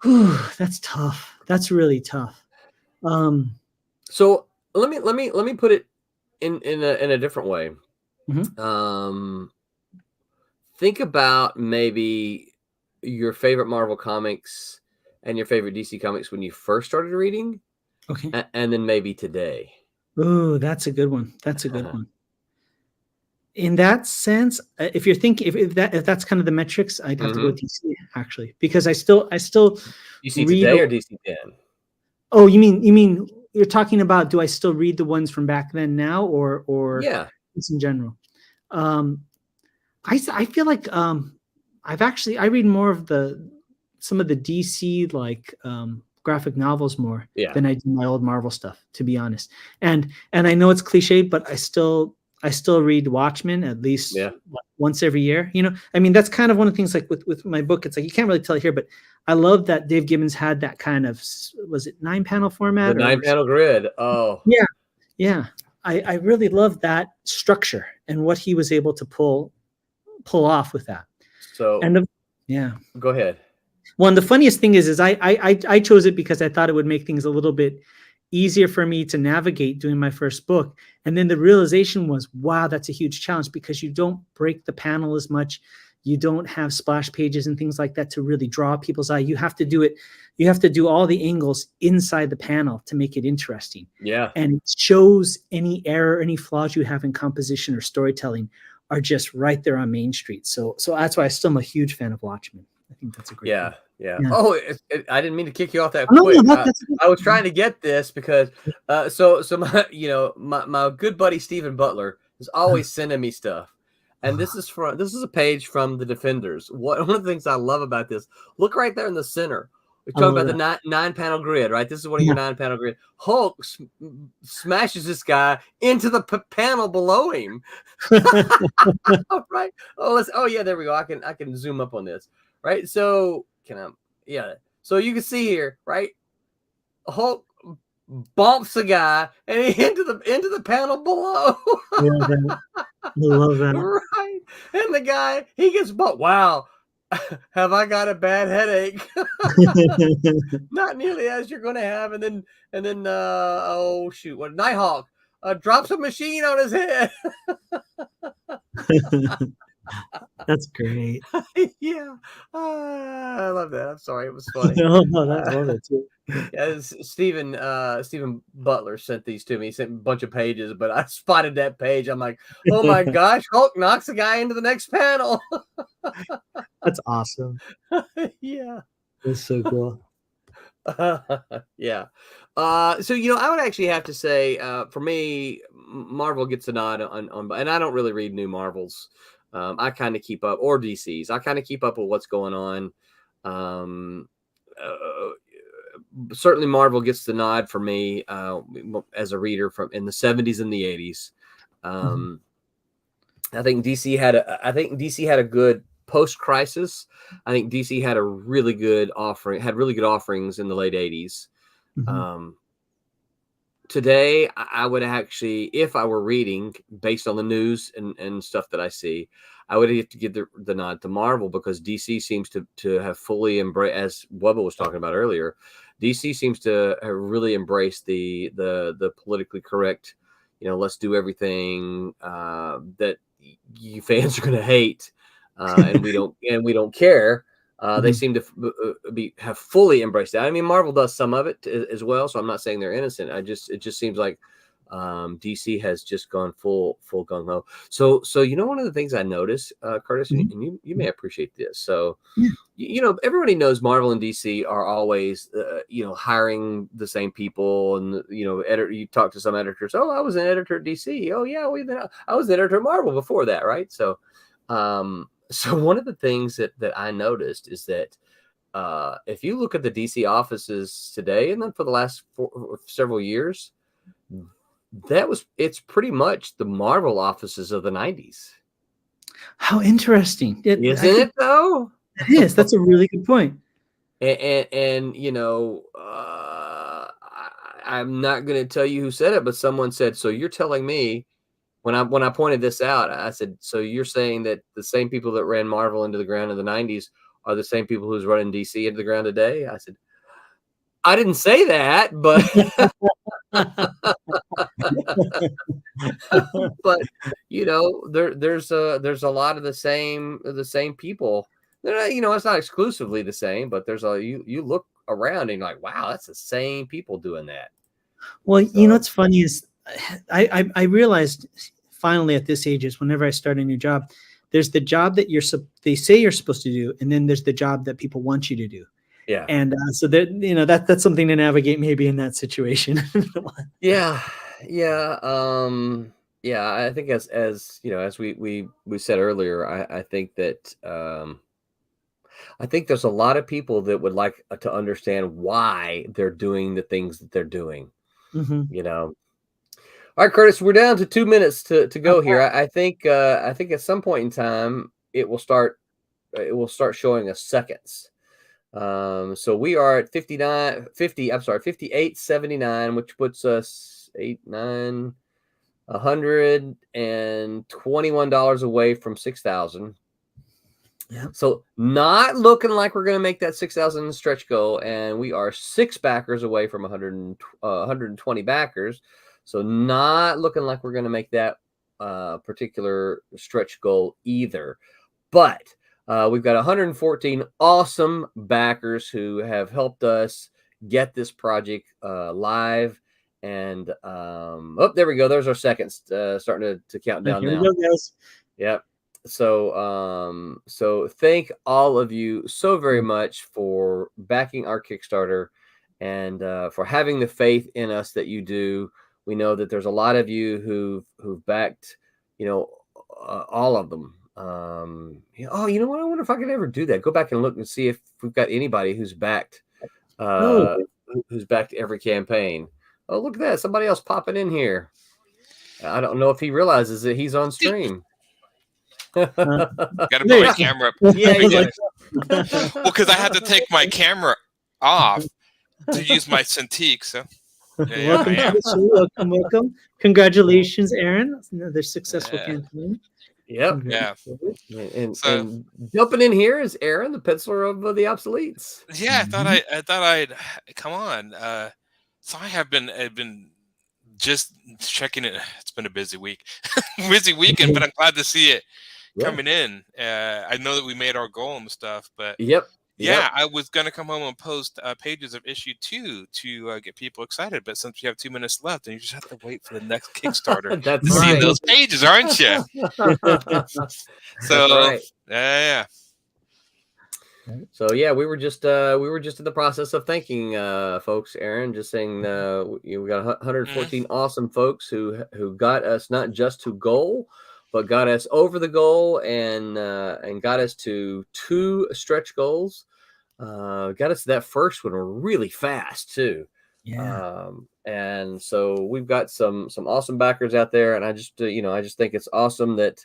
Whew, that's tough. That's really tough. So let me put it in a different way. Mhm. Think about maybe your favorite Marvel comics and your favorite DC comics when you first started reading, Okay. and then maybe today. Ooh, that's a good one. That's a good one. In that sense, if you're thinking if that's kind of the metrics, I'd have to go with DC actually, because I still DC read. today or DC 10? Oh, you mean you're talking about, do I still read the ones from back then now, or Yeah. just in general? I feel like I read more of some of the DC like graphic novels more than I do my old Marvel stuff, to be honest. And I know it's cliche, but I still read Watchmen at least once every year. You know, I mean, that's kind of one of the things, like with my book, it's like, you can't really tell it here, but I love that Dave Gibbons had that kind of, was it 9-panel format? The 9-panel grid. Oh. Yeah. Yeah. I really love that structure and what he was able to pull off with that. So yeah. Go ahead. Well, and the funniest thing is I chose it because I thought it would make things a little bit easier for me to navigate doing my first book. And then the realization was, wow, that's a huge challenge, because you don't break the panel as much. You don't have splash pages and things like that to really draw people's eye. You have to do it. You have to do all the angles inside the panel to make it interesting. Yeah. And it shows any error, any flaws you have in composition or storytelling are just right there on Main Street. So that's why I still am a huge fan of Watchmen. I think that's a great Yeah. thing. Yeah. Oh, I didn't mean to kick you off that No, quick. that's I was trying to get this because so my good buddy Stephen Butler is always sending me stuff. And this is a page from the Defenders. One of the things I love about this, look right there in the center. We're talking about the nine-panel grid, right? This is one of your 9-panel grid. Hulk smashes this guy into the panel below him. Right? Oh yeah, there we go. I can zoom up on this. Right? So so you can see here, right? Hulk bumps the guy and into the panel below. I love that. Right. And the guy, he gets bumped. Wow. Have I got a bad headache? Not nearly as you're going to have. And then oh shoot, what, Nighthawk drops a machine on his head. That's great. Yeah. I love that. I'm sorry, it was funny. No, that's love it too. Yeah, Stephen Butler sent these to me. He sent a bunch of pages, but I spotted that page. I'm like, oh my gosh, Hulk knocks a guy into the next panel. That's awesome. Yeah. That's so cool. Yeah. So I would actually have to say, for me, Marvel gets a nod on, and I don't really read new Marvels. I kind of keep up, or DCs. I kind of keep up with what's going on. Certainly Marvel gets the nod for me as a reader from in the 70s and the 80s. I think DC had a good post-crisis. I think DC had a really good offerings in the late 80s. Today, I would actually, if I were reading based on the news and stuff that I see, I would have to give the nod to Marvel, because DC seems to have fully embraced, as Wubba was talking about earlier, DC seems to have really embraced the politically correct, let's do everything that you fans are going to hate, and we don't care. They seem to have fully embraced that. I mean, Marvel does some of it as well, so I'm not saying they're innocent. It just seems like DC has just gone full gung ho. So one of the things I noticed, Curtis, and you may appreciate this. So everybody knows Marvel and DC are always hiring the same people, and you talk to some editors. Oh, I was an editor at DC. Oh yeah, I was an editor at Marvel before that, right? So. So one of the things that I noticed is that if you look at the DC offices today, and then for the last several years, it's pretty much the Marvel offices of the 90s. How interesting. Isn't it though? It is. That's a really good point. And I'm not going to tell you who said it, but someone said, so you're telling me when I pointed this out, I said, so you're saying that the same people that ran Marvel into the ground in the 90s are the same people who's running DC into the ground today? I said, I didn't say that, but but there's a lot of the same people. They're not, it's not exclusively the same, but there's you look around and you're like, wow, that's the same people doing that. Well, what's funny is I realized finally at this age is whenever I start a new job, there's the job that they say you're supposed to do, and then there's the job that people want you to do. Yeah. And so that that's something to navigate maybe in that situation. Yeah. I think as we said earlier, I think that I think there's a lot of people that would like to understand why they're doing the things that they're doing. Mm-hmm. All right, Curtis, we're down to 2 minutes to go here. I think at some point in time it will start showing us seconds. So we are at 58.79, which puts us $121 away from 6,000. Yeah. So not looking like we're going to make that 6,000 stretch goal, and we are 6 backers away from 120 backers. So not looking like we're going to make that particular stretch goal either. But we've got 114 awesome backers who have helped us get this project live. And there we go. There's our seconds starting to count down now. Here we go, guys. Yep. So thank all of you so very much for backing our Kickstarter and for having the faith in us that you do. We know that there's a lot of you who've backed, all of them. You know what? I wonder if I could ever do that. Go back and look and see if we've got anybody who's backed every campaign. Oh, look at that. Somebody else popping in here. I don't know if he realizes that he's on stream. Gotta put my camera up. Yeah, he did. Well, because I had to take my camera off to use my Cintiq. So welcome. Congratulations, Aaron. Another successful campaign. Yep. Yeah. And jumping in here is Aaron, the penciler of the obsoletes. Yeah, I thought I'd come on. So I've been just checking it. It's been a busy week, busy weekend, but I'm glad to see it coming in. I know that we made our goal and stuff, but I was gonna come home and post pages of issue 2 to get people excited. But since we have 2 minutes left, and you just have to wait for the next Kickstarter to see those pages, aren't you? So yeah. So we were just in the process of thanking folks, Aaron, just saying we got 114 awesome folks who got us not just to goal, but got us over the goal and got us to 2 stretch goals. Got us to that first one really fast too. Yeah. And so we've got some awesome backers out there, and I just think it's awesome that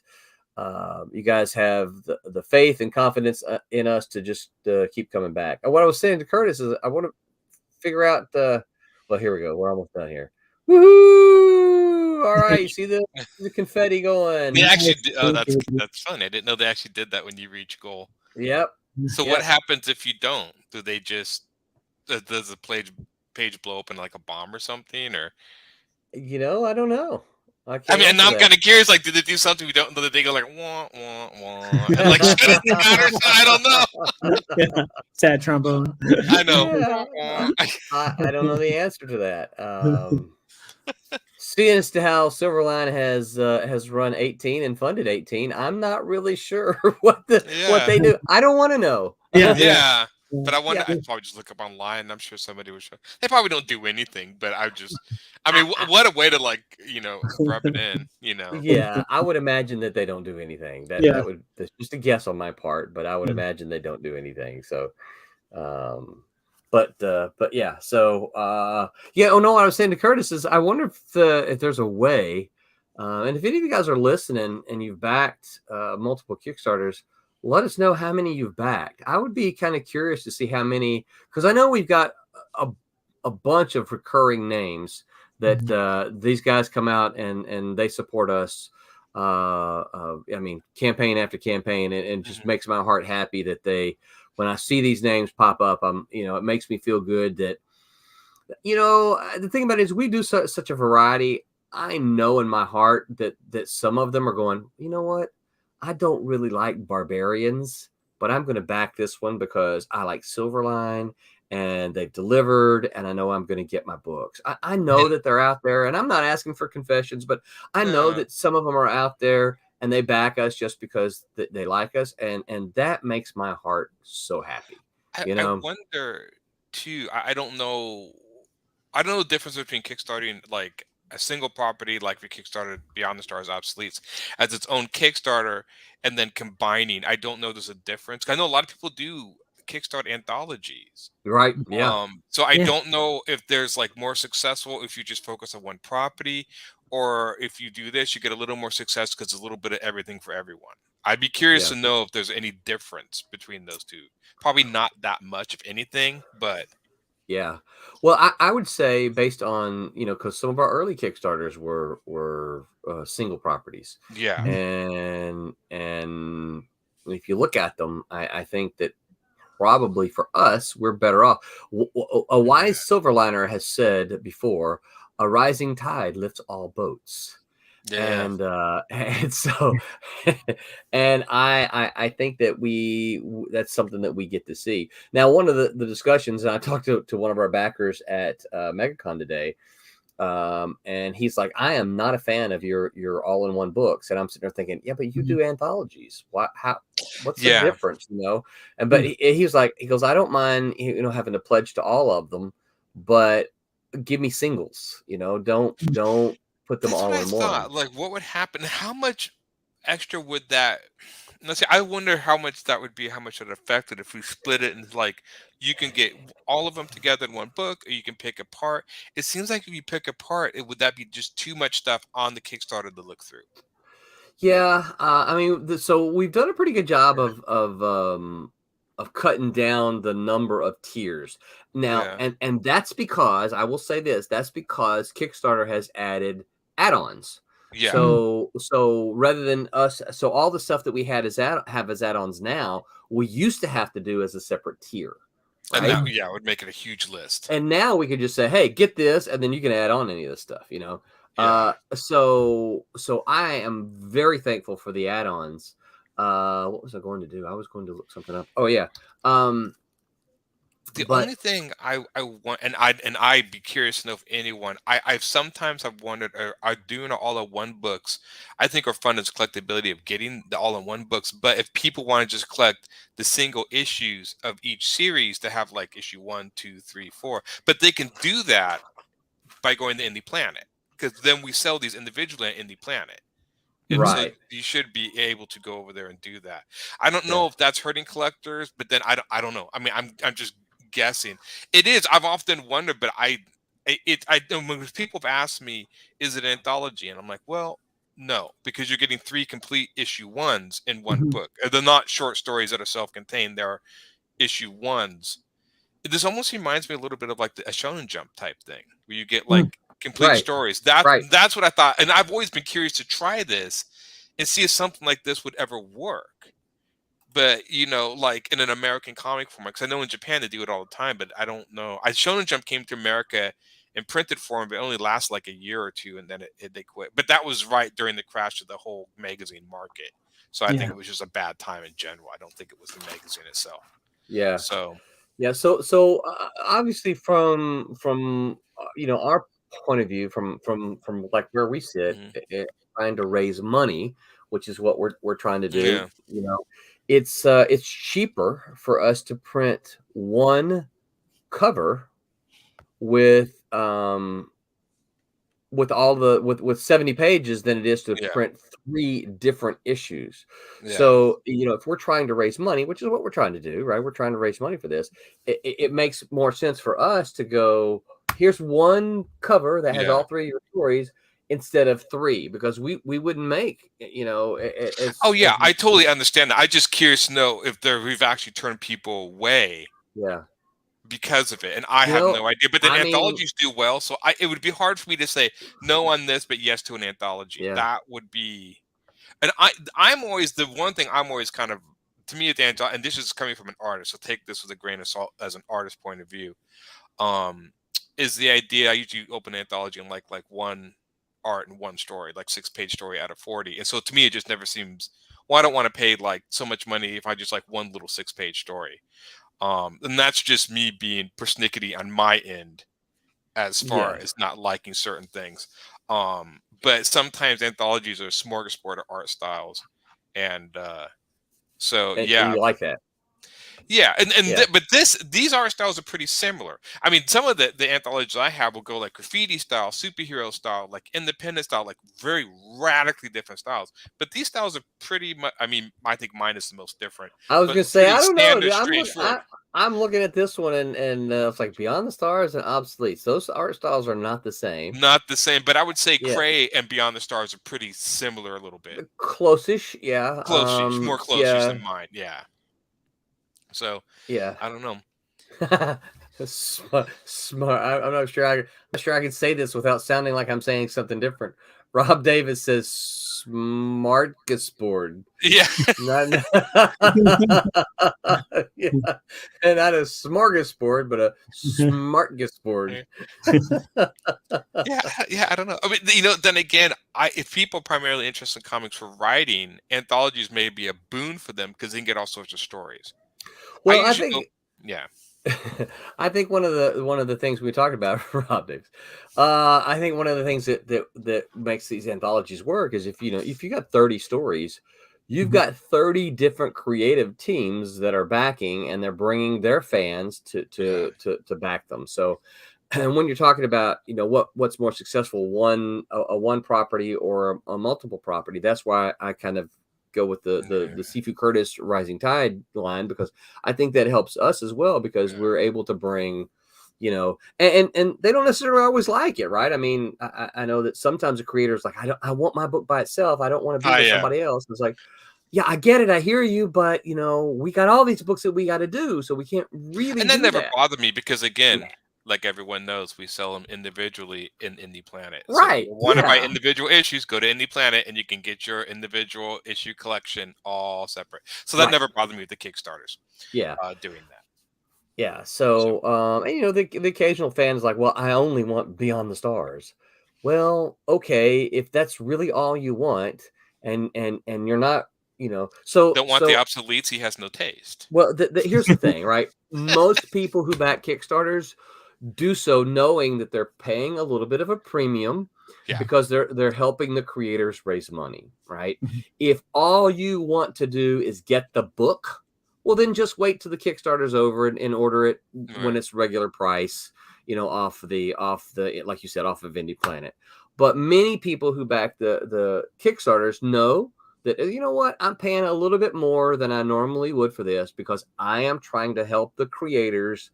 you guys have the faith and confidence in us to just keep coming back. And what I was saying to Curtis is I want to figure out well, here we go. We're almost done here. Woohoo! All right, you see the confetti going. They actually that's fun. I didn't know they actually did that when you reach goal. Yep. So what happens if you don't? Do they just does the page blow open like a bomb or something? Or I don't know. I'm kind of curious. Like, did they do something we don't know? Did they go like wah wah wah? And like shut it down or something? I don't know. Sad trombone. I know. Yeah. I don't know the answer to that. Seeing as to how Silverline has run 18 and funded 18, I'm not really sure what they do. I don't want to know. Yeah. But I wonder. I'd probably just look up online. I'm sure somebody would show. They probably don't do anything, but I mean, what a way to rub it in. Yeah, I would imagine that they don't do anything. That's just a guess on my part, but I would imagine they don't do anything. So, but yeah. So, Oh no, what I was saying to Curtis is, I wonder if there's a way, and if any of you guys are listening and you've backed multiple Kickstarters, let us know how many you've backed. I would be kind of curious to see how many, because I know we've got a a bunch of recurring names that these guys come out and they support us. I mean, campaign after campaign, and just makes my heart happy that when I see these names pop up, it makes me feel good that, the thing about it is we do such a variety. I know in my heart that some of them are going, you know what? I don't really like barbarians, but I'm going to back this one because I like Silverline and they've delivered, and I know I'm going to get my books. I know that they're out there, and I'm not asking for confessions, but I know that some of them are out there and they back us just because they like us. And that makes my heart so happy. I wonder too. I don't know. I don't know the difference between kickstarting like a single property, like we kickstarted Beyond the Stars Obsoletes, as its own Kickstarter, and then combining. I don't know there's a difference. I know a lot of people do kickstart anthologies. Right. Yeah. So I don't know if there's like more successful if you just focus on one property, or if you do this, you get a little more success because it's a little bit of everything for everyone. I'd be curious to know if there's any difference between those two. Probably not that much, if anything, but. Yeah. Well, I would say based on, because some of our early Kickstarters were single properties. Yeah. And if you look at them, I think that probably for us, we're better off. A wise Silverliner has said before, a rising tide lifts all boats. Yeah. And so, and I think that that's something that we get to see. Now, one of the discussions, and I talked to one of our backers at MegaCon today, and he's like, I am not a fan of your all-in-one books. And I'm sitting there thinking, yeah, but you do anthologies. What's the difference, And but he was like, he goes, I don't mind, having to pledge to all of them, but give me singles, don't put them all in one. Like, what would happen? How much extra would that? Let's see. I wonder how much that would be. How much it affected if we split it and like you can get all of them together in one book, or you can pick apart. It seems like if you pick apart, would that be just too much stuff on the Kickstarter to look through? Yeah, I mean, so we've done a pretty good job of cutting down the number of tiers now, and that's because I will say this: that's because Kickstarter has added add-ons. Yeah. So rather than us, so all the stuff that we had have as add-ons now, we used to have to do as a separate tier. Right? And now, it would make it a huge list. And now we could just say, hey, get this, and then you can add on any of this stuff, So I am very thankful for the add-ons. What was I going to do? I was going to look something up. Oh yeah. The only thing I want, and I'd be curious to know if anyone, I've sometimes have wondered, are doing all-in-one books, I think are fun as collectability of getting the all-in-one books. But if people want to just collect the single issues of each series to have like issue 1, 2, 3, 4, but they can do that by going to Indie Planet, because then we sell these individually at Indie Planet. And so you should be able to go over there and do that. I don't know if that's hurting collectors, but then I don't know. I mean, I'm just guessing. It is. I've often wondered, but when people have asked me, is it an anthology? And I'm like, well, no, because you're getting 3 complete issue 1s in one book. They're not short stories that are self-contained. They're issue 1s. This almost reminds me a little bit of like a Shonen Jump type thing, where you get like complete stories. That's what I thought. And I've always been curious to try this and see if something like this would ever work. But, like in an American comic format, because I know in Japan they do it all the time, but I don't know. Shonen Jump came to America in printed form, but it only lasts like a year or two, and then they quit. But that was right during the crash of the whole magazine market. So I think it was just a bad time in general. I don't think it was the magazine itself. Yeah. So. Yeah. So obviously from our point of view, from like where we sit, trying to raise money, which is what we're trying to do. It's cheaper for us to print one cover with 70 pages than it is to print 3 different issues. So, if we're trying to raise money, which is what we're trying to do, right? We're trying to raise money for this. It makes more sense for us to go, here's one cover that has all 3 of your stories instead of 3, because we wouldn't make, I totally understand that. I'm just curious to know if we've actually turned people away. Yeah. because of it, and I You have know, no idea. But then I mean, anthologies do well, so it would be hard for me to say no on this, but yes to an anthology. yeah, That would be, and I'm always the one thing I'm always kind of, to me, at the anthology, and this is coming from an artist, so take this with a grain of salt as an artist point of view. Um, is the idea I usually open an anthology and like one art and one story, like 6-page story out of 40, and so to me it just never seems. Well, I don't want to pay like so much money if I just like one little 6-page story. And that's just me being persnickety on my end as far yeah. as not liking certain things. But sometimes anthologies are a smorgasbord of art styles, and so And yeah, you like that. yeah, Yeah. but these art styles are pretty similar. I mean, some of the anthologies I have will go like graffiti style, superhero style, like independent style, like very radically different styles. But these styles are pretty much. I mean, I think mine is the most different, I was but gonna say, pretty I don't know, standard, dude. straightforward. I'm looking at this one and it's like Beyond the Stars and Obsoletes. Those art styles are not the same. Not the same, but I would say Yeah, Cray and Beyond the Stars are pretty similar a little bit. close-ish. Yeah. Close-ish, more close-ish Yeah. than mine. Yeah. So Yeah. I don't know. Smart. I'm not sure. I'm not sure I can say this without sounding like I'm saying something different. Rob Davis says smorgasbord. Yeah. Not, yeah. And not a smorgasbord, but a smartgasbord. Yeah, yeah, I don't know. I mean, then again, if people are primarily interested in comics for writing, anthologies may be a boon for them because they can get all sorts of stories. Well, I Usually go, think yeah, I think one of the things we talked about, Rob Davis. I think one of the things that makes these anthologies work is if you got 30 stories, you've got 30 different creative teams that are backing, and they're bringing their fans yeah, to back them. So, and when you're talking about what's more successful, one property or a multiple property, that's why I kind of go with the Sifu Curtis Rising Tide line, because I think that helps us as well, because yeah. we're able to bring, and they don't necessarily always like it, right? I mean, I know that sometimes a creator's like, I want my book by itself. I don't want to be Oh with yeah, somebody else. It's like, yeah, I get it. I hear you, but we got all these books that we got to do, so we can't really and that do never that. bothered me because Yeah. again, like everyone knows, we sell them individually in Indie Planet. So if you Right. want to buy Yeah. individual issues, go to Indie Planet and you can get your individual issue collection all separate. So that Right. never bothered me with the Kickstarters Yeah. doing that. Yeah. So So, and the occasional fan is like, well, I only want Beyond the Stars. Well, okay, if that's really all you want, and you're not, so don't want the obsoletes. He has no taste. well, here's the thing, right? Most people who back Kickstarters do so knowing that they're paying a little bit of a premium, Yeah. because they're helping the creators raise money, right? Mhm. If all you want to do is get the book, well, then just wait till the Kickstarter's over and order it when Right. it's regular price, off the like you said, off of Indie Planet. But many people who back the Kickstarters know that, you know what, I'm paying a little bit more than I normally would for this, because I am trying to help the creators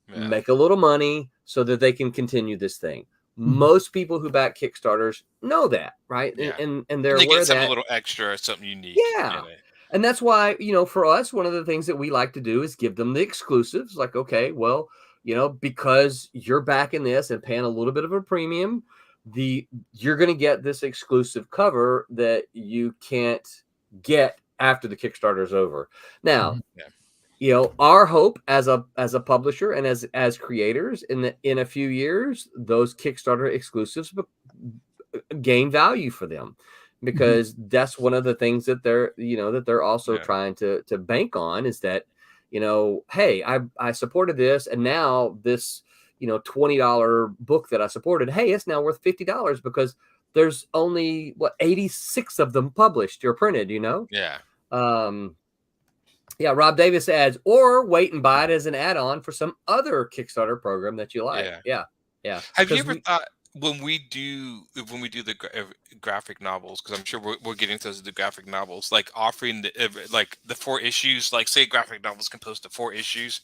Yeah. make a little money so that they can continue this thing. Most people who back Kickstarters know that, right? Yeah. And they're They aware get of something a that. little extra, something unique. Yeah. And that's why, for us, one of the things that we like to do is give them the exclusives. Like, okay, well, because you're backing this and paying a little bit of a premium, you're going to get this exclusive cover that you can't get after the Kickstarter is over. Now, our hope as a publisher and as creators in a few years, those Kickstarter exclusives gain value for them, because that's one of the things that they're also trying to bank on, is that, hey, I supported this, and now this, $20 book that I supported, hey, it's now worth $50 because there's only 86 of them published or printed, Yeah. Yeah, Rob Davis adds, or wait and buy it as an add-on for some other Kickstarter program that you like. Yeah. Yeah. Have you ever thought when we do the graphic novels, because I'm sure we're getting to the graphic novels, like offering the 4 issues, like say graphic novels composed of 4 issues,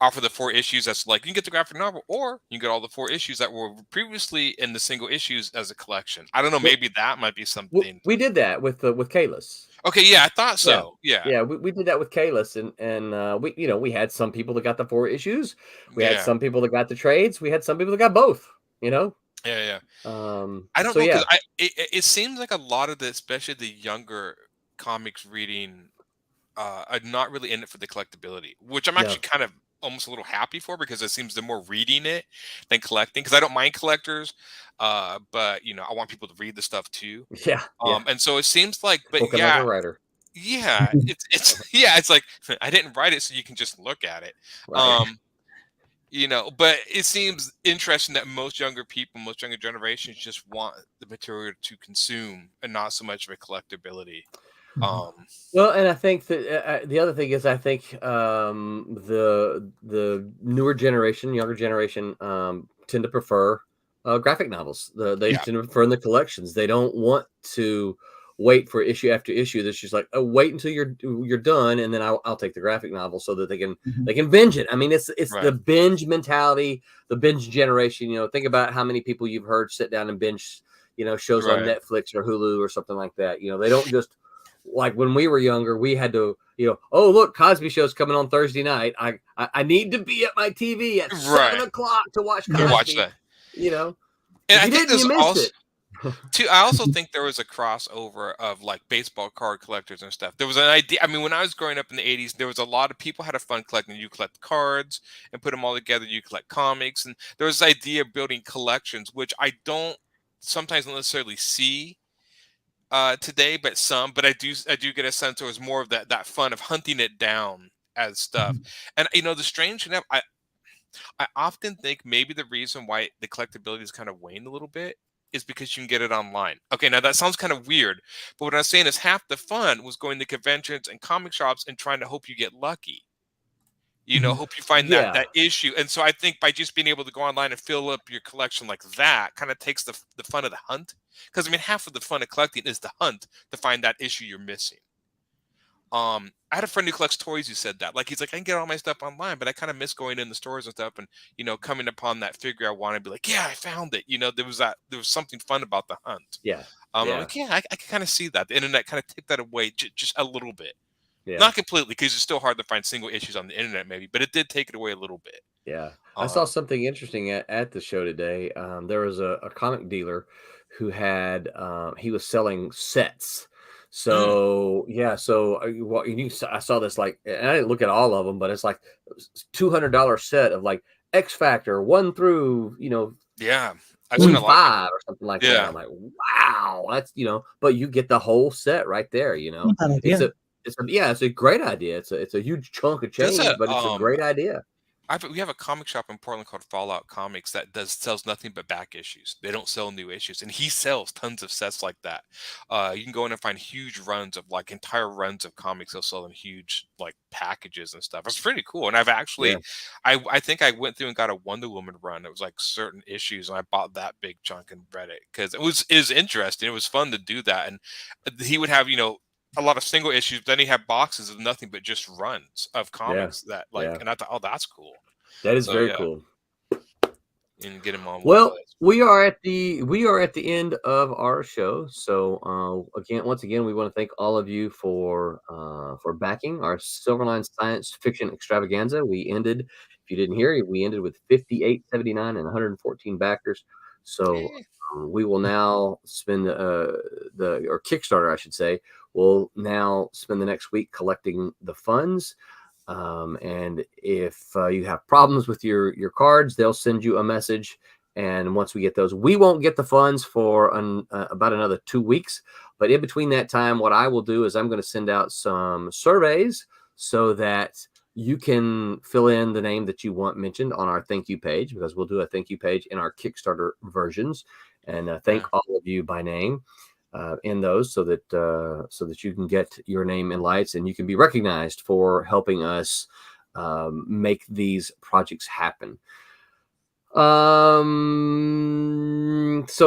offer the 4 issues that's like you can get the graphic novel, or you can get all the 4 issues that were previously in the single issues as a collection. I don't know, maybe that might be something. We did that with Kalis. Okay, yeah, I thought Yeah. so. Yeah. Yeah, we did that with Kalis, and we we had some people that got the 4 issues. We had Yeah. some people that got the trades. We had some people that got both. Yeah. I don't So know, yeah, because it seems like a lot of the, especially the younger comics reading, are not really in it for the collectability, which I'm no, actually kind of almost a little happy for, because it seems they're more reading it than collecting. Because I don't mind collectors, but I want people to read the stuff too. yeah, yeah. And so it seems like, but Spoken like a writer, yeah, it's yeah, it's like I didn't write it so you can just look at it. right? But it seems interesting that most younger people, most younger generations just want the material to consume and not so much of a collectability. Well, and I think that the other thing is, I think the newer generation, younger generation, tend to prefer graphic novels. They Yeah. tend to prefer in the collections. They don't want to wait for issue after issue. That's just like, oh, wait until you're done, and then I'll take the graphic novel so that they can binge it. I mean, it's the Right. binge mentality, the binge generation. Think about how many people you've heard sit down and binge, shows on Right. Netflix or Hulu or something like that. They don't just, like when we were younger, we had to, oh, look, Cosby Show's coming on Thursday night. I need to be at my TV at 7:00 to watch Cosby. To watch that. And And I you think didn't, you there's missed also it. too. I also think there was a crossover of like baseball card collectors and stuff. There was an idea. I mean, when I was growing up in the '80s, there was a lot of people had a fun collecting. You collect cards and put them all together. You collect comics, and there was this idea of building collections, which I don't sometimes not necessarily see today, but I do get a sense there was more of that fun of hunting it down as stuff. And the strange enough, I often think maybe the reason why the collectability is kind of waned a little bit is because you can get it online. Okay, now that sounds kind of weird, but what I'm saying is half the fun was going to conventions and comic shops and trying to hope you get lucky. Hope you find Yeah. that issue. And so I think by just being able to go online and fill up your collection like that kind of takes the fun of the hunt. Because I mean, half of the fun of collecting is the hunt to find that issue you're missing. I had a friend who collects toys who said that. Like, he's like, I can get all my stuff online, but I kind of miss going in the stores and stuff and, coming upon that figure I want to be like, yeah, I found it. There was something fun about the hunt. Yeah. I'm like, yeah, I can kind of see that. The internet kind of took that away just a little bit. Yeah. Not completely, because it's still hard to find single issues on the internet, maybe, but it did take it away a little bit. Yeah. I saw something interesting at the show today. There was a comic dealer who had, he was selling sets. So yeah, so I saw this, like, and I didn't look at all of them, but it's like $200 set of like X Factor 1 through Yeah, I've seen a lot. 5 or something like that. Yeah. I'm like, wow, that's but you get the whole set right there. It's a great idea. It's a huge chunk of change, but it's a great idea. We have a comic shop in Portland called Fallout Comics that sells nothing but back issues. They don't sell new issues, and he sells tons of sets like that. You can go in and find huge runs of like entire runs of comics. They'll sell in huge like packages and stuff. It's pretty cool. And I've actually, I think I went through and got a Wonder Woman run. It was like certain issues, and I bought that big chunk and read it because it was interesting. It was fun to do that, and he would have a lot of single issues. Then he had boxes of nothing but just runs of comics that and I thought, oh, that's cool. That is very cool. And get him on. Well, we are at the end of our show. So once again, we want to thank all of you for backing our Silverline Science Fiction Extravaganza. We ended, if you didn't hear, we ended with 58.79 and 114 backers. So we will now spend or Kickstarter, I should say. We'll now spend the next week collecting the funds. And if you have problems with your cards, they'll send you a message. And once we get those, we won't get the funds for about another 2 weeks. But in between that time, what I will do is I'm going to send out some surveys so that you can fill in the name that you want mentioned on our thank you page, because we'll do a thank you page in our Kickstarter versions, and thank all of you by name in those, so that you can get your name in lights and you can be recognized for helping us make these projects happen. So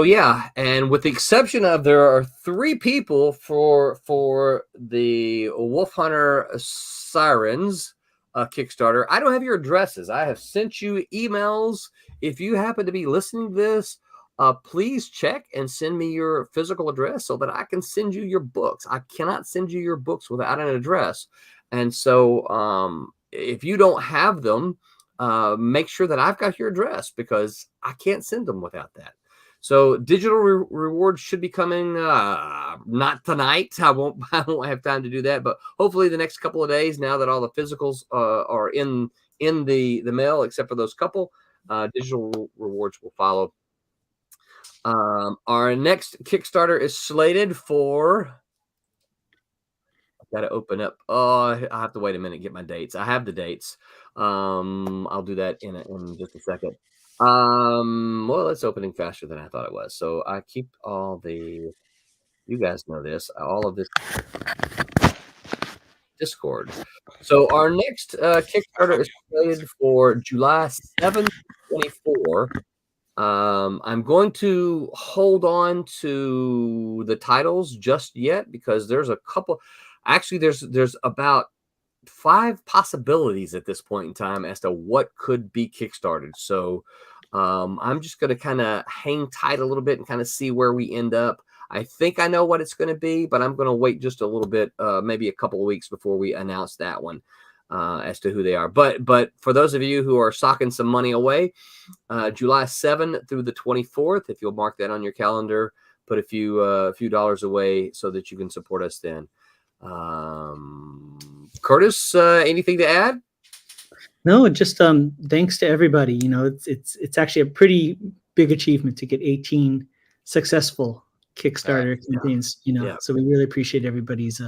yeah, and with the exception of, there are 3 people for the Wolf Hunter Sirens, Kickstarter. I don't have your addresses. I have sent you emails. If you happen to be listening to this, please check and send me your physical address so that I can send you your books. I cannot send you your books without an address. And so if you don't have them, make sure that I've got your address, because I can't send them without that. So digital rewards should be coming, not tonight. I won't have time to do that, but hopefully the next couple of days, now that all the physicals are in the mail, except for those couple, digital rewards will follow. Our next Kickstarter is slated for, I've got to open up. Oh, I have to wait a minute, get my dates. I have the dates. I'll do that in just a second. Well, it's opening faster than I thought it was. So I keep all the, you guys know this, all of this Discord. So our next Kickstarter is slated for July 7th, 2024. I'm going to hold on to the titles just yet, because there's a couple, actually there's about 5 possibilities at this point in time as to what could be kickstarted. So I'm just going to kind of hang tight a little bit and kind of see where we end up. I think I know what it's going to be, but I'm going to wait just a little bit, maybe a couple of weeks before we announce that one as to who they are. But for those of you who are socking some money away, July 7th through the 24th, if you'll mark that on your calendar, put a few dollars away so that you can support us then. Curtis, anything to add? No, just thanks to everybody. You know, it's actually a pretty big achievement to get 18 successful Kickstarter campaigns. You know, so we really appreciate everybody's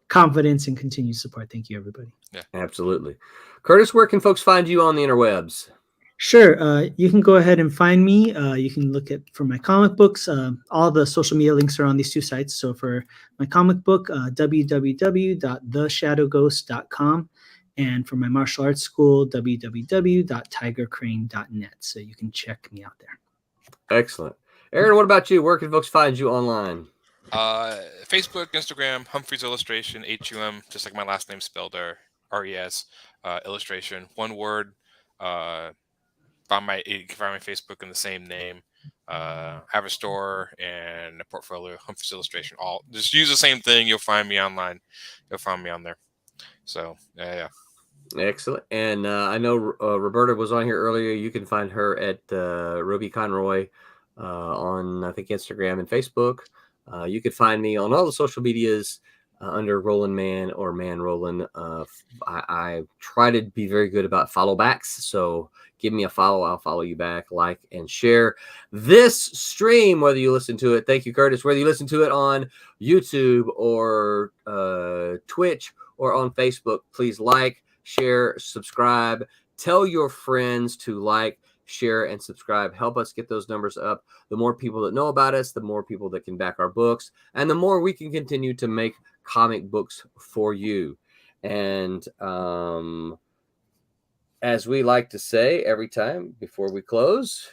confidence and continued support. Thank you, everybody. Yeah, absolutely. Curtis, where can folks find you on the interwebs? Sure. You can go ahead and find me. You can look for my comic books. All the social media links are on these 2 sites. So for my comic book, www.theshadowghost.com. And for my martial arts school, www.tigercrane.net. So you can check me out there. Excellent. Aaron, what about you? Where can folks find you online? Facebook, Instagram, Humphreys Illustration, HUM, just like my last name spelled, RES, illustration, one word. You can find my Facebook in the same name. Have a store and a portfolio, Humphreys Illustration. All just use the same thing. You'll find me online. You'll find me on there. So yeah. Excellent. And I know Roberta was on here earlier. You can find her at Ruby Conroy on, I think, Instagram and Facebook. You can find me on all the social medias under Roland Man or Man Roland. I try to be very good about follow backs. So give me a follow. I'll follow you back, like, and share this stream, whether you listen to it. Thank you, Curtis. Whether you listen to it on YouTube or Twitch or on Facebook, please like, share, subscribe. Tell your friends to like, share, and subscribe. Help us get those numbers up. The more people that know about us, the more people that can back our books, and the more we can continue to make comic books for you. And as we like to say every time before we close,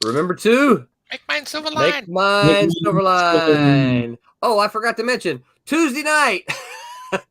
remember to make mine Silverline. Make mine Silverline. Oh, I forgot to mention Tuesday night.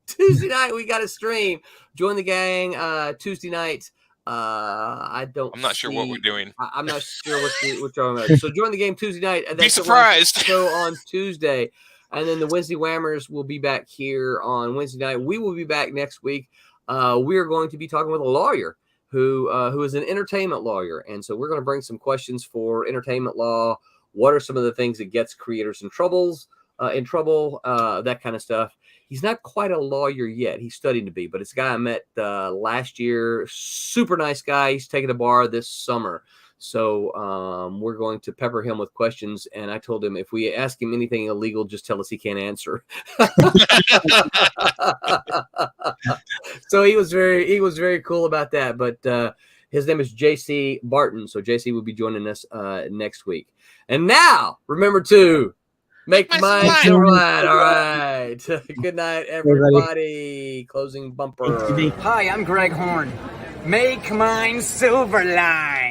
Tuesday night we got a stream. Join the gang. Tuesday night. I'm not sure what we're doing. I'm not sure what you're talking about. So join the game Tuesday night. Be surprised. So on Tuesday, and then the Wednesday Whammers will be back here on Wednesday night. We will be back next week. We are going to be talking with a lawyer who is an entertainment lawyer, and so we're going to bring some questions for entertainment law. What are some of the things that gets creators in trouble, that kind of stuff. He's not quite a lawyer yet. He's studying to be, but it's a guy I met last year. Super nice guy. He's taking a bar this summer. So we're going to pepper him with questions. And I told him if we ask him anything illegal, just tell us he can't answer. So he was very cool about that. But his name is JC Barton. So JC will be joining us next week. And now remember to make mine Silverline. All right. Good night, everybody. Closing bumper. Hi, I'm Greg Horn. Make mine Silverline.